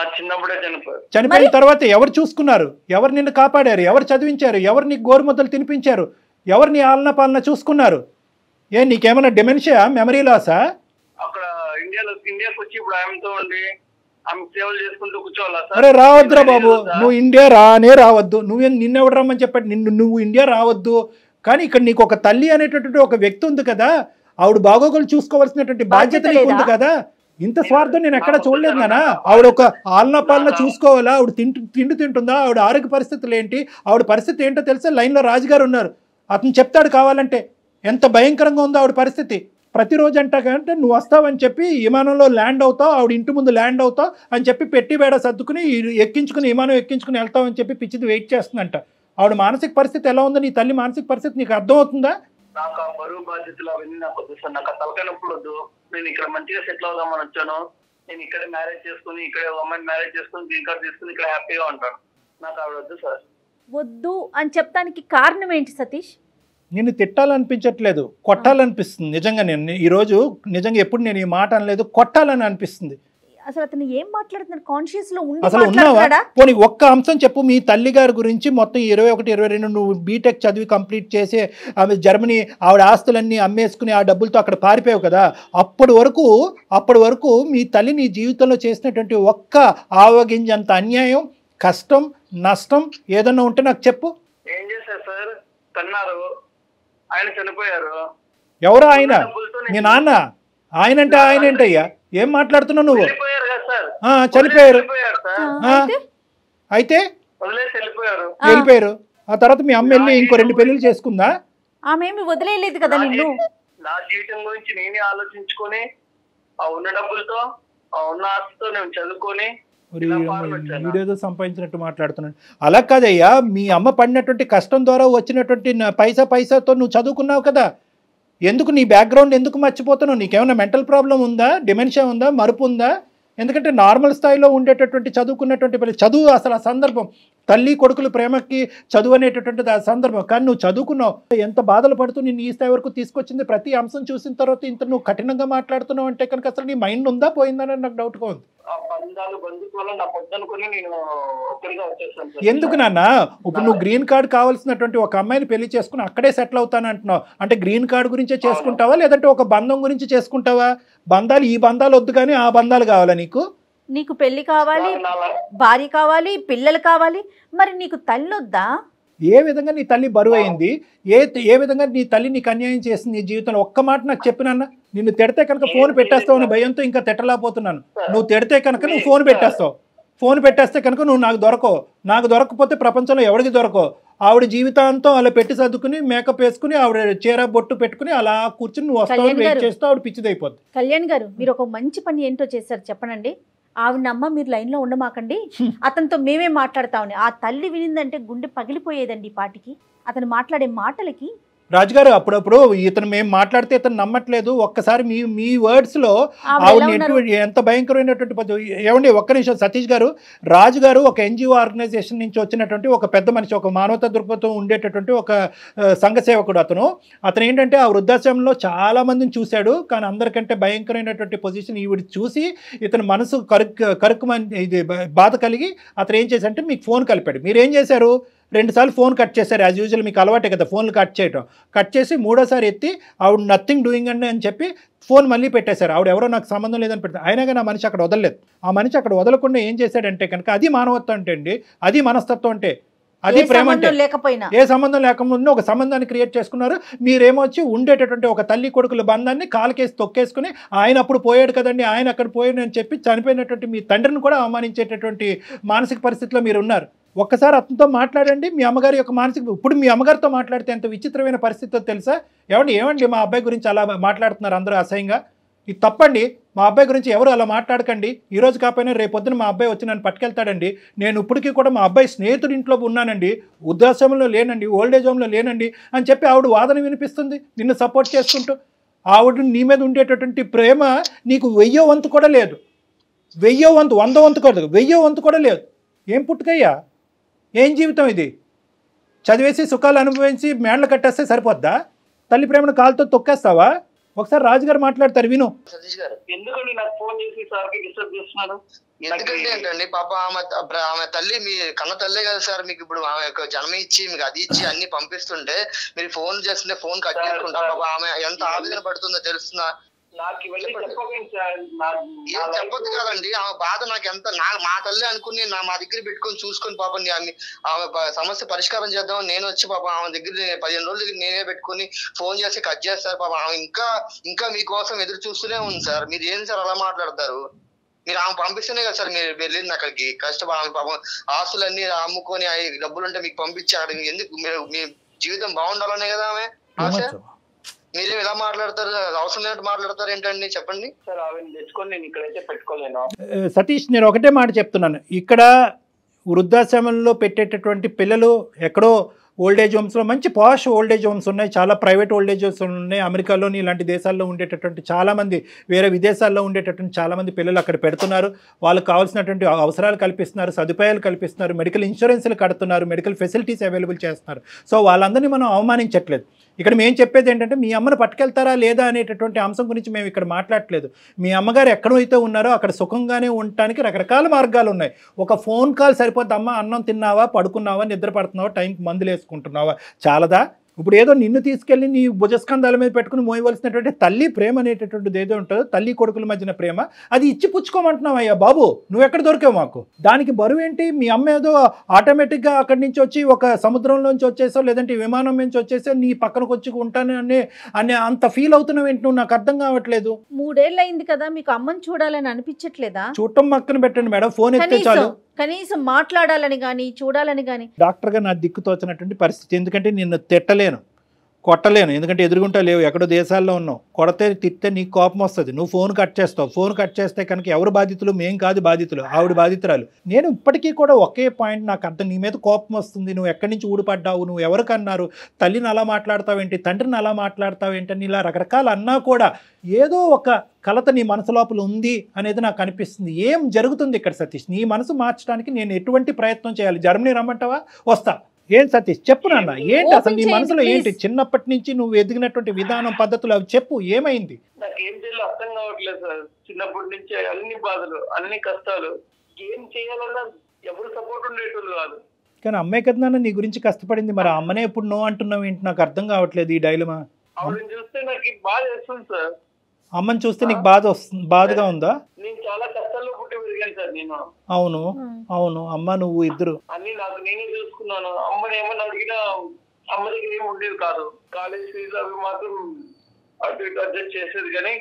చనిపోయిన తర్వాత ఎవరు చూసుకున్నారు? ఎవరు నిన్ను కాపాడారు? ఎవరు చదివించారు? ఎవరు నీకు గోరుముద్దలు తినిపించారు? ఎవరు నీ ఆలన పాలన చూసుకున్నారు? నీకేమైనా డిమెన్షియా, మెమరీ లాసా? అక్కడ ఇండియాకి వచ్చి ఇప్పుడు ఆమెతో ఉండి ఆమె సేవలు చేసుకుంటూ కూర్చోవాలా? అరే రావద్దురా బాబు, నువ్వు ఇండియా రావద్దు. నిన్నెవడు రమ్మని చెప్పాడు? నువ్వు ఇండియా రావద్దు. కానీ ఇక్కడ నీకు ఒక తల్లి అనేటటువంటి ఒక వ్యక్తి ఉంది కదా, ఆవిడ బాగోగులు చూసుకోవాల్సినటువంటి బాధ్యత నీకు ఉంది కదా. ఇంత స్వార్థం నేను ఎక్కడ చూడలేదు నాన్న. ఆవిడ ఒక ఆలన పాలన చూసుకోవాలా? ఆవిడ తిండి తింటుందా? ఆవిడ ఆరోగ్య పరిస్థితులు ఏంటి? ఆవిడ పరిస్థితి ఏంటో తెలుసా? లైన్లో రాజుగారు ఉన్నారు, అతను చెప్తాడు కావాలంటే ఎంత భయంకరంగా ఉందో ఆవిడ పరిస్థితి. ప్రతిరోజు అంటే నువ్వు వస్తావని చెప్పి విమానంలో ల్యాండ్ అవుతావు, ఆవిడ ఇంటి ముందు ల్యాండ్ అవుతావు అని చెప్పి పెట్టి బేడ సర్దుకుని విమానం ఎక్కించుకుని వెళ్తావని చెప్పి పిచ్చిది వెయిట్ చేస్తుందంట. ఆవిడ మానసిక పరిస్థితి ఎలా ఉందో నీ తల్లి మానసిక పరిస్థితి నీకు అర్థమవుతుందా? నాకు ఆ బరువు బాధ్యతలు అవన్నీ నాకు వద్దు సార్, నాకు తలకాయనప్పుడు వద్దు. నేను ఇక్కడ మంచిగా సెటిల్ అవుదామని వచ్చాను. నేను ఇక్కడ మ్యారేజ్ చేసుకుని, ఇక్కడ అమ్మాయిని మ్యారేజ్ చేసుకుని, గ్రీన్ కార్డ్ తీసుకుని ఇక్కడ హ్యాపీగా ఉంటాను. నాకు ఆవిడ వద్దు సార్. వద్దు అని చెప్పడానికి కారణం ఏంటి సతీష్? నిన్ను తిట్టాలనిపించట్లేదు, కొట్టాలనిపిస్తుంది. నిజంగా నేను ఈరోజు నిజంగా ఎప్పుడు నేను ఈ మాట అనలేదు, కొట్టాలని అనిపిస్తుంది. అసలు అతను ఏం మాట్లాడుతున్నాడు? కాన్షియస్ లో అసలు ఉన్నావా? పోనీ ఒక్క అంశం చెప్పు మీ తల్లి గారి గురించి. మొత్తం 21-22 నువ్వు బీటెక్ చదివి కంప్లీట్ చేసి ఆమె జర్మనీ ఆవిడ ఆస్తులన్నీ అమ్మేసుకుని ఆ డబ్బులతో అక్కడ పారిపోయావు కదా. అప్పటి వరకు మీ తల్లి నీ జీవితంలో చేసినటువంటి ఒక్క ఆవగింజంత అన్యాయం, కష్టం, నష్టం ఏదన్నా ఉంటే నాకు చెప్పు. ఏం చేశారు సార్? కన్నారు, ఆయన చనిపోయారు. ఎవరు ఆయన? మీ నాన్న. ఆయన అంటే ఆయన ఏంటయ్యా? ఏం మాట్లాడుతున్నావు నువ్వు? చనిపోయారు. అయితే వెళ్ళిపోయారు. ఆ తర్వాత మీ అమ్మ వెళ్ళి ఇంకో 2 పెళ్లిళ్ళు చేసుకుందా? ఆమె వదిలేయలేదు కదా నిన్ను. నా జీవితం గురించి నేనే ఆలోచించుకొని ఆ ఉన్న డబ్బులతో, ఆ ఉన్న ఆస్తితో నేను చదువుకొని వీడియోతో సంపాదించినట్టు మాట్లాడుతున్నాడు. అలా కాదయ్యా, మీ అమ్మ పడినటువంటి కష్టం ద్వారా వచ్చినటువంటి పైసాతో నువ్వు చదువుకున్నావు కదా. ఎందుకు నీ బ్యాక్గ్రౌండ్ ఎందుకు మర్చిపోతున్నావు? నీకేమైనా మెంటల్ ప్రాబ్లం ఉందా? డిమెన్షియా ఉందా? మరుపు ఉందా? ఎందుకంటే నార్మల్ స్థాయిలో ఉండేటటువంటి చదువుకున్నటువంటి పిల్లలు చదువు అసలు ఆ సందర్భం తల్లి కొడుకులు ప్రేమకి చదువు అనేటటువంటిది ఆ సందర్భం. కానీ నువ్వు చదువుకున్నావు, ఎంత బాధలు పడుతూ నేను ఈ స్థాయి వరకు తీసుకొచ్చింది ప్రతి అంశం చూసిన తర్వాత ఇంత నువ్వు కఠినంగా మాట్లాడుతున్నావు అంటే కనుక అసలు నీ మైండ్ ఉందా పోయిందని నాకు డౌట్గా ఉంది. ఎందుకు నాన్న ఇప్పుడు నువ్వు గ్రీన్ కార్డ్ కావాల్సినటువంటి ఒక అమ్మాయిని పెళ్లి చేసుకుని అక్కడే సెటిల్ అవుతాను అంటున్నావు అంటే గ్రీన్ కార్డ్ గురించే చేసుకుంటావా లేదంటే ఒక బంధం గురించి చేసుకుంటావా? బంధాలు ఈ బంధాలు వద్దు కానీ ఆ బంధాలు కావాలా నీకు? నీకు పెళ్లి కావాలి, భార్య కావాలి, పిల్లలు కావాలి, మరి నీకు తల్లి వద్దా? ఏ విధంగా నీ తల్లి బరువు అయింది, ఏ విధంగా నీ తల్లి నీకు అన్యాయం చేసింది నీ జీవితంలో? ఒక్క మాట నాకు చెప్పినన్నా. నిన్ను తిడితే కనుక ఫోన్ పెట్టేస్తావు అనే భయంతో ఇంకా తిట్టలేకపోతున్నాను. నువ్వు తిడితే కనుక నువ్వు ఫోన్ పెట్టేస్తావు, ఫోన్ పెట్టేస్తే కనుక నువ్వు నాకు దొరకవు, నాకు దొరకపోతే ప్రపంచంలో ఎవరికి దొరకవు. ఆవిడ జీవితాంతం అలా పెట్టి సర్దుకుని మేకప్ వేసుకుని ఆవిడ చీర బొట్టు పెట్టుకుని అలా కూర్చుని నువ్వు వస్తావు వెయిట్ చేస్తూ ఆవిడ పిచ్చిదైపోద్ది. కళ్యాణ్ గారు మీరు ఒక మంచి పని ఏంటో చేశారు చెప్పనండి. ఆవిడమ్మ మీరు లైన్లో ఉండమాకండి, అతనితో మేమే మాట్లాడతామని. ఆ తల్లి వినిందంటే గుండె పగిలిపోయేదండి పాటికి అతను మాట్లాడే మాటలకి. రాజుగారు అప్పుడప్పుడు ఇతను మేము మాట్లాడితే ఇతను నమ్మట్లేదు, ఒక్కసారి మీ వర్డ్స్ లో ఆవిడ ఎంత భయంకరమైనటువంటి పద్ధతి. ఏమండి ఒక్క నిమిషం సతీష్ గారు, రాజు గారు ఒక ఎన్జిఓ ఆర్గనైజేషన్ నుంచి వచ్చినటువంటి ఒక పెద్ద మనిషి, ఒక మానవతా దృక్పథం ఉండేటటువంటి ఒక సంఘ సేవకుడు. అతను ఏంటంటే ఆ వృద్ధాశ్రమంలో చాలా మందిని చూశాడు, కానీ అందరికంటే భయంకరమైనటువంటి పొజిషన్ ఈవిడ చూసి ఇతను మనసు కరుక్కుమని ఇది బాధ కలిగి అతను ఏం చేశారంటే మీకు ఫోన్ కలిపాడు. మీరేం చేశారు? 2 సార్లు ఫోన్ కట్ చేశారు. యాజ్ యూజువల్ మీకు అలవాటే కదా ఫోన్లు కట్ చేయడం. కట్ చేసి 3వసారి ఎత్తి ఆవిడ నథింగ్ డూయింగ్ అని చెప్పి ఫోన్ మళ్ళీ పెట్టేశారు. ఆవిడ ఎవరో నాకు సంబంధం లేదని పెడతారు. అయినా కానీ ఆ మనిషి అక్కడ వదలలేదు. ఆ మనిషి అక్కడ వదలకుండా ఏం చేశాడంటే కనుక అది మానవత్వం అంటే అండి, అది మనస్తత్వం అంటే, అది ప్రేమ అంటే. ఏ సంబంధం లేకుండా ఒక సంబంధాన్ని క్రియేట్ చేసుకున్నారు. మీరేమో వచ్చి ఉండేటటువంటి ఒక తల్లి కొడుకుల బంధాన్ని కాలుకేసి తొక్కేసుకుని ఆయన అప్పుడు పోయాడు కదండి, ఆయన అక్కడ పోయాడు అని చెప్పి చనిపోయినటువంటి మీ తండ్రిని కూడా అవమానించేటటువంటి మానసిక పరిస్థితిలో మీరు ఉన్నారు. ఒక్కసారి అతనితో మాట్లాడండి. మీ అమ్మగారి యొక్క మానసిక, ఇప్పుడు మీ అమ్మగారితో మాట్లాడితే ఎంత విచిత్రమైన పరిస్థితితో తెలుసా? ఏమండి మా అబ్బాయి గురించి అలా మాట్లాడుతున్నారు అందరూ అసహ్యంగా, ఇది తప్పండి. మా అబ్బాయి గురించి ఎవరు అలా మాట్లాడకండి. ఈరోజు కాకపోయినా రేపొద్దున మా అబ్బాయి వచ్చి నన్ను పట్టుకెళ్తాడండి. నేను ఇప్పటికీ కూడా మా అబ్బాయి స్నేహితుడి ఇంట్లో ఉన్నానండి, వృద్ధాశ్రమంలో లేనండి, ఓల్డేజ్ హోమ్లో లేనండి అని చెప్పి ఆవిడ వాదన వినిపిస్తుంది నిన్ను సపోర్ట్ చేసుకుంటూ. ఆవిడ నీ మీద ఉండేటటువంటి ప్రేమ నీకు 1000వ వంతు కూడా లేదు, 1000వ వంతు, 100వ వంతు కూడా, 1000వ వంతు కూడా లేదు. ఏం పుట్టుకయ్యా, ఏం జీవితం ఇది? చదివేసి సుఖాలు అనుభవించి మేడలు కట్టేస్తే సరిపోద్దా? తల్లి ప్రేమను కాలుతో తొక్కేస్తావా? ఒకసారి రాజుగారు మాట్లాడతారు, విను. సతీష్ గారు ఎందుకండి నాకు ఫోన్ చేసి సార్కి డిస్టర్బ్ చేస్తున్నాడు? ఎందుకంటే ఏంటండి పాప ఆమె తల్లి మీ కన్న తల్లే కదా సార్. మీకు ఇప్పుడు ఆమె యొక్క జన్మ ఇచ్చి మీకు అది ఇచ్చి అన్ని పంపిస్తుంటే మీరు ఫోన్ చేస్తుంటే ఫోన్ కట్ చేసుకుంటారు. పాప ఆమె ఎంత ఆవేదన పడుతుందో తెలుస్తుందా? ఏం చెప్పొద్దు కదండి. ఆమె బాధ నాకు ఎంత, మా తల్లి అనుకుని మా దగ్గర పెట్టుకొని చూసుకొని పాప ఆమె సమస్య పరిష్కారం చేద్దామని నేను వచ్చి పాప ఆమె దగ్గర 15 రోజుల దగ్గర నేనే పెట్టుకుని ఫోన్ చేసి కట్ చేస్తారు. పాప ఆమె ఇంకా మీకోసం ఎదురు చూస్తూనే ఉంది సార్. మీరు ఏంటి సార్ అలా మాట్లాడతారు? మీరు ఆమె పంపిస్తేనే కదా సార్ మీరు వెళ్ళింది అక్కడికి. కష్టపడి పాపం ఆస్తులన్నీ అమ్ముకొని డబ్బులుంటే మీకు పంపించి అక్కడికి ఎందుకు? మీరు మీ జీవితం బాగుండాలనే కదా ఆమె ఆశ. మీరేం ఇలా మాట్లాడతారు? అవసరం లేనట్టు మాట్లాడతారు ఏంటండి చెప్పండి సార్. ఆవిడ తెచ్చుకొని నేను ఇక్కడైతే పెట్టుకోలేను. సతీష్ నేను ఒకటే మాట చెప్తున్నాను, ఇక్కడ వృద్ధాశ్రమంలో పెట్టేటటువంటి పిల్లలు ఎక్కడో ఓల్డేజ్ హోమ్స్లో మంచి పాష్ ఓల్డేజ్ హోమ్స్ ఉన్నాయి, చాలా ప్రైవేట్ ఓల్డేజ్ హోమ్స్ ఉన్నాయి. అమెరికాలోని ఇలాంటి దేశాల్లో ఉండేటటువంటి చాలామంది, వేరే విదేశాల్లో ఉండేటటువంటి చాలామంది పిల్లలు అక్కడ పెడుతున్నారు. వాళ్ళకి కావాల్సినటువంటి అవసరాలు కల్పిస్తున్నారు, సదుపాయాలు కల్పిస్తున్నారు, మెడికల్ ఇన్సూరెన్స్లు కడుతున్నారు, మెడికల్ ఫెసిలిటీస్ అవైలబుల్ చేస్తున్నారు. సో వాళ్ళందరినీ మనం అవమానించట్లేదు. ఇక్కడ మేము చెప్పేది ఏంటంటే మీ అమ్మను పట్టుకెళ్తారా లేదా అనేటటువంటి అంశం గురించి మేము ఇక్కడ మాట్లాడట్లేదు. మీ అమ్మగారు ఎక్కడైతే ఉన్నారో అక్కడ సుఖంగానే ఉండటానికి రకరకాల మార్గాలు ఉన్నాయి. ఒక ఫోన్ కాల్ సరిపోద్ది. అమ్మ అన్నం తిన్నావా, పడుకున్నావా, నిద్ర పడుతున్నావా, టైంకి మందులు వేసుకుంటున్నావా, చాలదా? ఇప్పుడు ఏదో నిన్ను తీసుకెళ్ళి నీ భుజస్కంధాల మీద పెట్టుకుని మోయవలసినటువంటి తల్లి ప్రేమ అనేటటువంటిది ఏదో ఉంటుందో, తల్లి కొడుకుల మధ్యన ప్రేమ, అది ఇచ్చి పుచ్చుకోమంటున్నావు. అయ్యా బాబు నువ్వు ఎక్కడ దొరికావు మాకు? దానికి బరువు ఏంటి? మీ అమ్మ ఏదో ఆటోమేటిక్గా అక్కడి నుంచి వచ్చి ఒక సముద్రంలోంచి వచ్చేసో లేదంటే విమానం నుంచి వచ్చేసో నీ పక్కనకు వచ్చి ఉంటాను అనే అంత ఫీల్ అవుతున్నావు ఏంటి? నువ్వు నాకు అర్థం కావట్లేదు. 3 ఏళ్ళు అయింది కదా, మీకు అమ్మని చూడాలని అనిపించట్లేదా? చూడటం పక్కన పెట్టండి మేడం, ఫోన్ ఎత్తే చాలు. కనీసం మాట్లాడాలని కానీ చూడాలని కానీ. డాక్టర్గా నా దిక్కు తోచినటువంటి పరిస్థితి, ఎందుకంటే నిన్ను తిట్టలేను, కొట్టలేను, ఎందుకంటే ఎదురుగుంటా లేవు, ఎక్కడో దేశాల్లో ఉన్నావు. కొడితే తిట్టే నీకు కోపం వస్తుంది, నువ్వు ఫోన్ కట్ చేస్తావు. ఫోన్ కట్ చేస్తే కనుక ఎవరు బాధితులు? మేం కాదు బాధితులు, ఆవిడ బాధితురాలు. నేను ఇప్పటికీ కూడా ఒకే పాయింట్ నాకు అర్థం, నీ మీద కోపం వస్తుంది, నువ్వు ఎక్కడి నుంచి ఊడిపడ్డావు, నువ్వు ఎవరికన్నారు, తల్లిని అలా మాట్లాడతావేంటి, తండ్రిని అలా మాట్లాడతావేంటి అని ఇలా రకరకాలు అన్నా కూడా ఏదో ఒక కలత నీ మనసు లోపల ఉంది అనేది నాకు అనిపిస్తుంది. ఏం జరుగుతుంది ఇక్కడ సతీష్? నీ మనసు మార్చడానికి నేను ఎటువంటి ప్రయత్నం చేయాలి? జర్మనీ రమ్మంటావా? వస్తా. ఏం సతీష్ చెప్పు నాన్న, ఏంటి అసలు నీ మనసులో ఏంటి? చిన్నప్పటి నుంచి నువ్వు ఎదిగినటువంటి విధానం, పద్ధతులు అవి చెప్పు, ఏమైంది? నాకు ఏం చేయాలో అర్థం కావట్లేదు సార్. చిన్నప్పటి నుంచి అన్ని బాధలు, అన్ని కష్టాలు, ఏం చేయాలన్నా ఎవరు సపోర్ట్ ఉండేటోళ్ళు కాదు. కానీ అమ్మాయి కదా నాన్న నీ గురించి కష్టపడింది, మరి ఆ అమ్మనే ఎప్పుడు నో అంటున్నావు ఏంటి? నాకు అర్థం కావట్లేదు ఈ డైలమా. ఆవిడని చూస్తే నాకు బాధ వేస్తుంది సార్. అమ్మని చూస్తే నీకు బాధగా ఉందా? నేను చాలా కష్టాల్లో పుట్టి పెరిగాను సార్ నేను. అవును అవును, అమ్మ నువ్వు ఇద్దరు అన్ని నాకు నేనే చూసుకున్నాను. అమ్మని ఏమని అడిగినా అమ్మ దగ్గర ఏమి ఉండేది కాదు. కాలేజ్ ఫీజు అవి మాత్రం అటు ఇటు అడ్జస్ట్ చేసేది, కానీ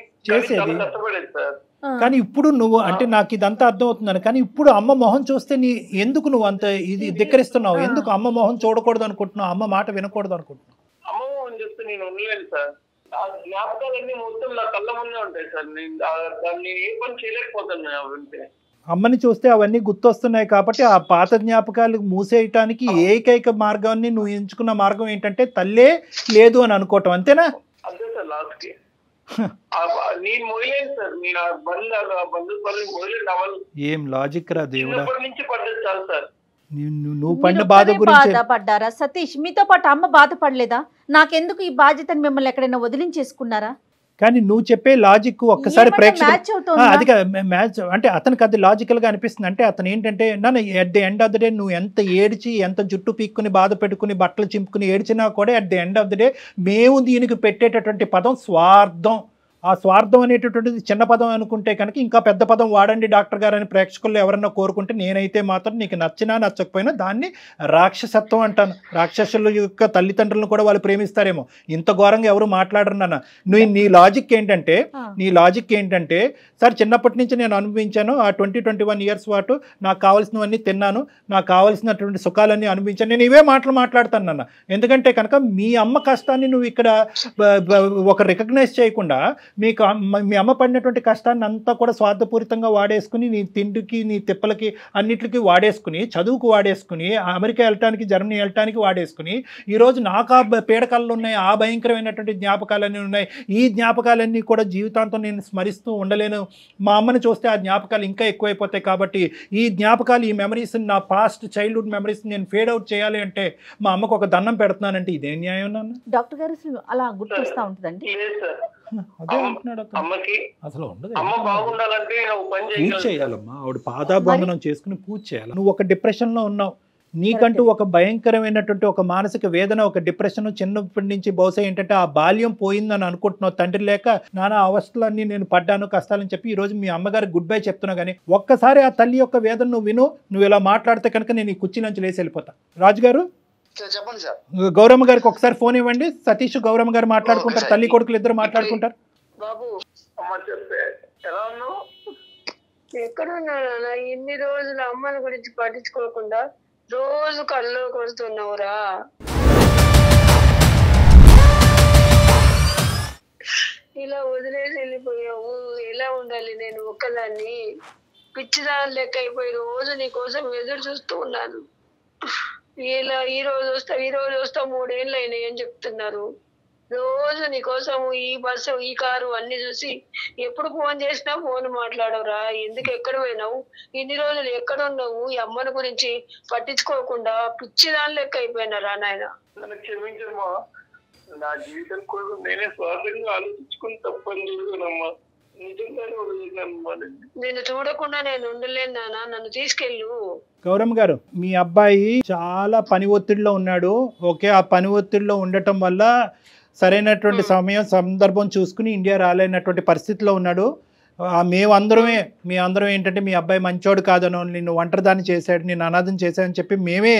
చాలా కష్టపడేది సార్. కానీ ఇప్పుడు నువ్వు అంటే నాకు ఇదంతా అర్థం అవుతుందని, కానీ ఇప్పుడు అమ్మ మొహం చూస్తే నీ ఎందుకు నువ్వు అంత ఇది ధిక్కరిస్తున్నావు? ఎందుకు అమ్మ మొహం చూడకూడదు అనుకుంటున్నావు? అమ్మ మాట వినకూడదు అనుకుంటున్నావు? అమ్మ మొహం చూస్తే నేను ఉండలేను సార్. ఆ జ్ఞాపకాలన్నీ మొత్తం నా కళ్ళ ముందే ఉంటాయి సార్. నేను దాన్ని ఏ పని చేయలేకపోతాను వింటే. అమ్మని చూస్తే అవన్నీ గుర్తొస్తున్నాయి కాబట్టి ఆ పాత జ్ఞాపకాలు మూసేయటానికి ఏకైక మార్గాన్ని నువ్వు ఎంచుకున్న మార్గం ఏంటంటే తల్లే లేదు అని అనుకోవటం, అంతేనా? అంతే సార్. లాస్ట్ కి నేను మొదలైంది సార్. నేను బంధుత్వాలు మొదలైంది అవ్వాలి. ఏం లాజిక్ రా దేవుడా. నుంచి పడ్డది చాలు సార్. నువ్వు పడిన బాధ గురించి బాధపడ్డారా సతీష్? మీతో పాటు అమ్మ బాధపడలేదా? నాకెందుకు ఈ బాధ్యతని మిమ్మల్ని ఎక్కడైనా వదిలించేసుకున్నారా? కానీ నువ్వు చెప్పే లాజిక్ ఒక్కసారి ప్రేక్షకులు అది మ్యాచ్ అంటే అతనికి అది లాజికల్ గా అనిపిస్తుంది. అంటే అతను ఏంటంటే నన్ను at the end of the day నువ్వు ఎంత ఏడ్చి ఎంత జుట్టు పీక్కుని బాధ పెట్టుకుని బట్టలు చింపుకుని ఏడ్చినా కూడా at the end of the day మేము దీనికి పెట్టేటటువంటి పదం స్వార్థం. ఆ స్వార్థం అనేటటువంటిది చిన్న పదం అనుకుంటే కనుక ఇంకా పెద్ద పదం వాడండి డాక్టర్ గారు అని ప్రేక్షకుల్లో ఎవరన్నా కోరుకుంటే, నేనైతే మాత్రం నీకు నచ్చినా నచ్చకపోయినా దాన్ని రాక్షసత్వం అంటాను. రాక్షసుల యొక్క తల్లిదండ్రులను కూడా వాళ్ళు ప్రేమిస్తారేమో, ఇంత ఘోరంగా ఎవరు మాట్లాడరు నాన్న. నీ లాజిక్ ఏంటంటే సార్ చిన్నప్పటి నుంచి నేను అనుభవించాను, ఆ 20-21 ఇయర్స్ పాటు నాకు కావాల్సినవన్నీ తిన్నాను, నాకు కావాల్సినటువంటి సుఖాలన్నీ అనుభవించాను, నేను ఇవే మాటలు మాట్లాడతాను నాన్న. ఎందుకంటే కనుక మీ అమ్మ కష్టాన్ని నువ్వు ఇక్కడ ఒక రికగ్నైజ్ చేయకుండా మీ అమ్మ పడినటువంటి కష్టాన్ని అంతా కూడా స్వార్థపూరితంగా వాడేసుకుని నీ తిండికి నీ తిప్పలకి అన్నిటికీ వాడేసుకుని, చదువుకు వాడేసుకుని, అమెరికా వెళ్ళటానికి జర్మనీ వెళ్ళటానికి వాడేసుకుని, ఈరోజు నాకు ఆ పీడకలు ఉన్నాయి, ఆ భయంకరమైనటువంటి జ్ఞాపకాలన్నీ ఉన్నాయి, ఈ జ్ఞాపకాలన్నీ కూడా జీవితాంతం నేను స్మరిస్తూ ఉండలేను, మా అమ్మని చూస్తే ఆ జ్ఞాపకాలు ఇంకా ఎక్కువైపోతాయి, కాబట్టి ఈ జ్ఞాపకాలు ఈ మెమరీస్ నా పాస్ట్ చైల్డ్హుడ్ మెమరీస్ నేను ఫేడ్ అవుట్ చేయాలి అంటే మా అమ్మకు ఒక దండం పెడుతున్నానంటే ఇదే న్యాయం నాన్న? డాక్టర్ గారు అలా గుర్తొస్తా ఉంటుందండి. అదే అంటున్నాడు అసలు ఉండదు. పూజ చేయాలమ్మా, ఆవిడ పాదాబంధనం చేసుకుని పూజ చేయాలి. నువ్వు ఒక డిప్రెషన్ లో ఉన్నావు, నీకంటూ ఒక భయంకరమైనటువంటి ఒక మానసిక వేదన, ఒక డిప్రెషన్ చిన్నప్పటి నుంచి బహుశా ఏంటంటే ఆ బాల్యం పోయిందని అనుకుంటున్నావు. తండ్రి లేక నానా అవస్థలన్నీ నేను పడ్డాను కష్టాలని చెప్పి ఈ రోజు మీ అమ్మగారికి గుడ్ బై చెప్తున్నావు. కానీ ఒక్కసారి ఆ తల్లి యొక్క వేదన నువ్వు విను, నువ్వు ఇలా మాట్లాడితే కనుక నేను ఈ కుర్చీ నుంచి లేచి వెళ్ళిపోతా. రాజుగారు చెప్పండి సార్. గౌరమ్మ గారికి ఒకసారి ఫోన్ ఇవ్వండి. సతీష్ గౌరమ్మ గారు మాట్లాడుకుంటారు, తల్లి కొడుకులు ఇద్దరు మాట్లాడుకుంటారు. బాబు ఎలా ఉన్నావు? ఎక్కడున్నా ఇన్ని రోజులు అమ్మని గురించి పట్టించుకోకుండా రోజు కళ్ళలోకి వస్తున్నావురా. ఇలా వదిలేసి వెళ్ళిపోయావు. ఎలా ఉండాలి నేను ఒక్కదాన్ని? పిచ్చిదాని లెక్క అయిపోయి రోజు నీ కోసం ఎదురు చూస్తూ ఉన్నాను. ఇలా ఈ రోజు వస్తావు 3 ఏళ్ళు అయినాయి అని చెప్తున్నారు. రోజు నీ కోసం ఈ బస్సు ఈ కారు అన్ని చూసి ఎప్పుడు ఫోన్ చేసినా ఫోన్ మాట్లాడవురా. ఎందుకు ఎక్కడ పోయినావు? ఇన్ని రోజులు ఎక్కడ ఉన్నావు? ఈ అమ్మని గురించి పట్టించుకోకుండా పిచ్చిదాని లెక్క అయిపోయినారా నాయన. నన్ను క్షమించమ్మా. నా జీవితం కోసం నేనే స్వార్థంగా ఆలోచించుకుని తప్పని చేశానమ్మా. నేను చూడకుండా నేను ఉండలేను నాన్న, నన్ను తీసుకెళ్ళు. గౌరమ్మ గారు, మీ అబ్బాయి చాలా పని ఒత్తిడిలో ఉన్నాడు. ఓకే, ఆ పని ఒత్తిడిలో ఉండటం వల్ల సరైనటువంటి సమయం సందర్భం చూసుకుని ఇండియా రాలేనటువంటి పరిస్థితిలో ఉన్నాడు. మీ అందరం ఏంటంటే మీ అబ్బాయి మంచోడు కాదనో, నిన్ను ఒంటరిదాన్ని చేశాడు, నిన్ను అనాథం చేశాడని చెప్పి మేమే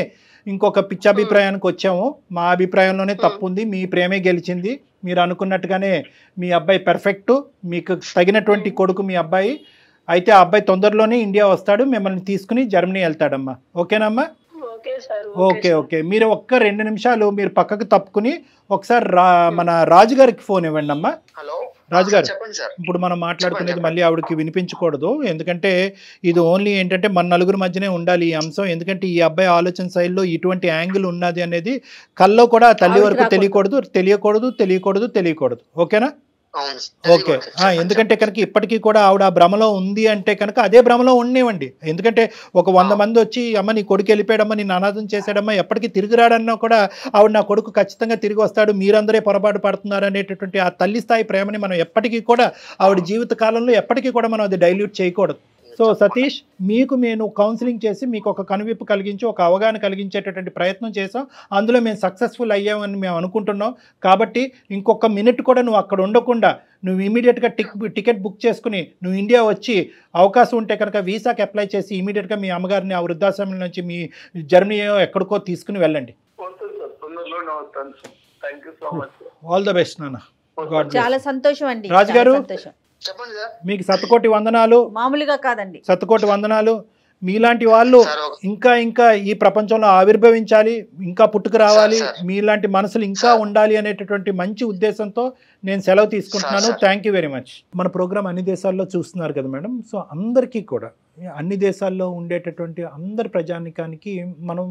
ఇంకొక పిచ్చాభిప్రాయానికి వచ్చాము. మా అభిప్రాయంలోనే తప్పు ఉంది, మీ ప్రేమే గెలిచింది. మీరు అనుకున్నట్టుగానే మీ అబ్బాయి పర్ఫెక్ట్, మీకు తగినటువంటి కొడుకు మీ అబ్బాయి. అయితే ఆ అబ్బాయి తొందరలోనే ఇండియా వస్తాడు, మిమ్మల్ని తీసుకుని జర్మనీ వెళ్తాడమ్మా. ఓకేనమ్మా? Okay sir. ఓకే ఓకే, మీరు ఒక్క 2 నిమిషాలు మీరు పక్కకు తప్పుకుని ఒకసారి మన రాజుగారికి ఫోన్ ఇవ్వండి అమ్మా. హలో రాజుగారు, చెప్పండి సార్. ఇప్పుడు మనం మాట్లాడుకునేది మళ్ళీ ఆవిడకి వినిపించకూడదు, ఎందుకంటే ఇది ఓన్లీ ఏంటంటే మన నలుగురు మధ్యనే ఉండాలి ఈ అంశం. ఎందుకంటే ఈ అబ్బాయి ఆలోచన శైలిలో ఇటువంటి యాంగిల్ ఉన్నది అనేది కల్లో కూడా తల్లి వరకు తెలియకూడదు. ఓకేనా? ఓకే. ఎందుకంటే కనుక ఇప్పటికీ కూడా ఆవిడ ఆ భ్రమలో ఉంది అంటే కనుక అదే భ్రమలో ఉండేవండి. ఎందుకంటే ఒక 100 మంది వచ్చి అమ్మ నీ కొడుకు వెళ్ళిపోయాడమ్మా, నీ అనాథం చేశాడమ్మా, ఎప్పటికీ తిరిగి రాడన్నా కూడా ఆవిడ నా కొడుకు ఖచ్చితంగా తిరిగి వస్తాడు, మీరందరే పొరపాటు పడుతున్నారు అనేటటువంటి ఆ తల్లి స్థాయి ప్రేమని మనం ఎప్పటికీ కూడా ఆవిడ జీవిత కాలంలో ఎప్పటికీ కూడా మనం అది డైల్యూట్ చేయకూడదు. సో సతీష్, మీకు నేను కౌన్సిలింగ్ చేసి మీకు ఒక కనువిప్పు కలిగించి ఒక అవగాహన కలిగించేటటువంటి ప్రయత్నం చేసాం. అందులో మేము సక్సెస్ఫుల్ అయ్యామని మేము అనుకుంటున్నాం. కాబట్టి ఇంకొక మినిట్ కూడా నువ్వు అక్కడ ఉండకుండా నువ్వు ఇమీడియట్గా టికెట్ బుక్ చేసుకుని నువ్వు ఇండియా వచ్చి అవకాశం ఉంటే కనుక వీసాకి అప్లై చేసి ఇమీడియట్గా మీ అమ్మగారిని ఆ వృద్ధాశ్రమం నుంచి మీ జర్నీ ఎక్కడికో తీసుకుని వెళ్ళండి. ఆల్ ద బెస్ట్ నాన్న. చాలా సంతోషం అండి. రాజుగారు, చెప్పండి సార్. మీకు శతకోటి వందనాలు. మామూలుగా కాదండి, శతకోటి వందనాలు. మీలాంటి వాళ్ళు ఇంకా ఈ ప్రపంచంలో ఆవిర్భవించాలి, ఇంకా పుట్టుకు రావాలి, మీలాంటి మనసులు ఇంకా ఉండాలి అనేటటువంటి మంచి ఉద్దేశంతో నేను సెలవు తీసుకుంటున్నాను. Thank you very much. మన ప్రోగ్రామ్ అన్ని దేశాల్లో చూస్తున్నారు కదా మేడం. సో అందరికీ కూడా అన్ని దేశాల్లో ఉండేటటువంటి అందరి ప్రజానికానికి మనం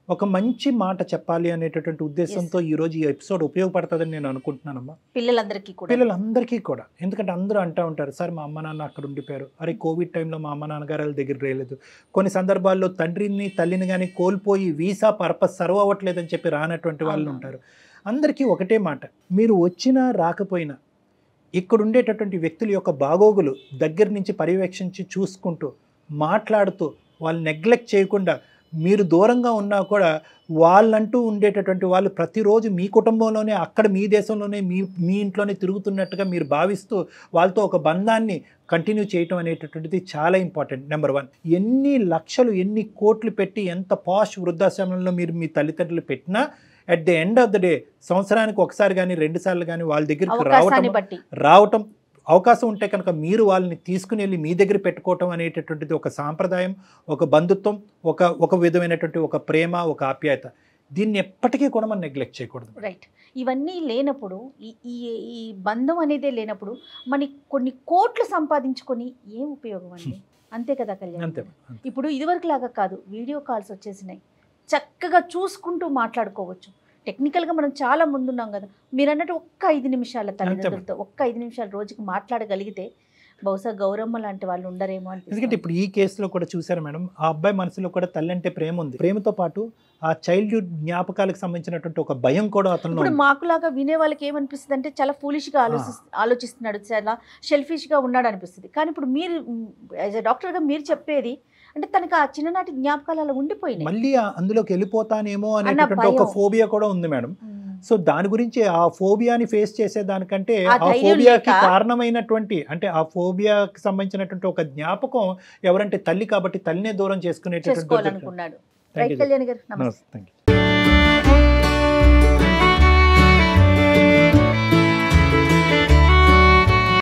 ఒక మంచి మాట చెప్పాలి అనేటటువంటి ఉద్దేశంతో ఈరోజు ఈ ఎపిసోడ్ ఉపయోగపడుతుందని నేను అనుకుంటున్నానమ్మా. పిల్లలందరికీ కూడా. ఎందుకంటే అందరూ అంటూ ఉంటారు, సార్ మా అమ్మ నాన్న అక్కడ ఉండిపోయారు, అరే కోవిడ్ టైంలో మా అమ్మ నాన్నగారు దగ్గర రాలేదు, కొన్ని సందర్భాల్లో తండ్రిని తల్లిని కానీ కోల్పోయి వీసా పర్పస్ సర్వ్ అవ్వట్లేదని చెప్పి రానటువంటి వాళ్ళు ఉంటారు. అందరికీ ఒకటే మాట, మీరు వచ్చినా రాకపోయినా ఇక్కడ ఉండేటటువంటి వ్యక్తుల యొక్క బాగోగులు దగ్గర నుంచి పర్యవేక్షించి చూసుకుంటూ మాట్లాడుతూ వాళ్ళు నెగ్లెక్ట్ చేయకుండా, మీరు దూరంగా ఉన్నా కూడా వాళ్ళంటూ ఉండేటటువంటి వాళ్ళు ప్రతిరోజు మీ కుటుంబంలోనే అక్కడ మీ దేశంలోనే మీ ఇంట్లోనే తిరుగుతున్నట్టుగా మీరు భావిస్తూ వాళ్ళతో ఒక బంధాన్ని కంటిన్యూ చేయటం అనేటటువంటిది చాలా ఇంపార్టెంట్. నెంబర్ 1. ఎన్ని లక్షలు ఎన్ని కోట్లు పెట్టి ఎంత పాష్ వృద్ధాశ్రమంలో మీరు మీ తల్లిదండ్రులు పెట్టినా at the end of the day సంవత్సరానికి ఒకసారి కానీ 2 సార్లు కానీ వాళ్ళ దగ్గరికి రావటం అవకాశం ఉంటే కనుక మీరు వాళ్ళని తీసుకుని వెళ్ళి మీ దగ్గర పెట్టుకోవటం అనేటటువంటిది ఒక సాంప్రదాయం, ఒక బంధుత్వం, ఒక విధమైనటువంటి ఒక ప్రేమ, ఒక ఆప్యాయత. దీన్ని ఎప్పటికీ కూడా మనం నెగ్లెక్ట్ చేయకూడదు. రైట్. ఇవన్నీ లేనప్పుడు ఈ బంధం అనేదే లేనప్పుడు మనకి కొన్ని కోట్లు సంపాదించుకొని ఏం ఉపయోగం అండి? అంతే కదా కళ్యాణ్? అంతే. ఇప్పుడు ఇదివరకు లాగా కాదు, వీడియో కాల్స్ వచ్చేసినాయి, చక్కగా చూసుకుంటూ మాట్లాడుకోవచ్చు. టెక్నికల్గా మనం చాలా ముందున్నాం కదా. మీరు అన్నట్టు ఒక్క 5 నిమిషాల తల్లిదండ్రులతో ఒక్క 5 నిమిషాలు రోజుకి మాట్లాడగలిగితే బహుశా గౌరమ్మ లాంటి వాళ్ళు ఉండరేమో అని. ఎందుకంటే ఇప్పుడు ఈ కేసులో కూడా చూసారు మేడం, ఆ అబ్బాయి మనసులో కూడా తల్లి అంటే ప్రేమ ఉంది. ప్రేమతో పాటు ఆ చైల్డ్హుడ్ జ్ఞాపకాలకు సంబంధించినటువంటి ఒక భయం కూడా అతను. ఇప్పుడు మాకులాగా వినే వాళ్ళకి ఏమనిపిస్తుంది అంటే చాలా ఫూలిష్గా ఆలోచిస్తున్నాడు, చాలా షెల్ఫిష్గా ఉన్నాడు అనిపిస్తుంది. కానీ ఇప్పుడు మీరు యాజ్ ఎ డాక్టర్గా మీరు చెప్పేది అంటే తనకి ఆ చిన్ననాటి జ్ఞాపకాలు అలా ఉండిపోయినాయి, మళ్ళీ అందులోకి వెళ్ళిపోతానేమో అనేటువంటి ఒక ఫోబియా కూడా ఉంది మేడం. సో దాని గురించి ఆ ఫోబియాని ఫేస్ చేసే దానికంటే ఆ ఫోబియాకి కారణమైనటువంటి అంటే ఆ ఫోబియాకి సంబంధించినటువంటి ఒక జ్ఞాపకం ఎవరంటే తల్లి, కాబట్టి తల్లినే దూరం చేసుకునేటటువంటి. రైట్ కళ్యాణ్ గారు, నమస్తే.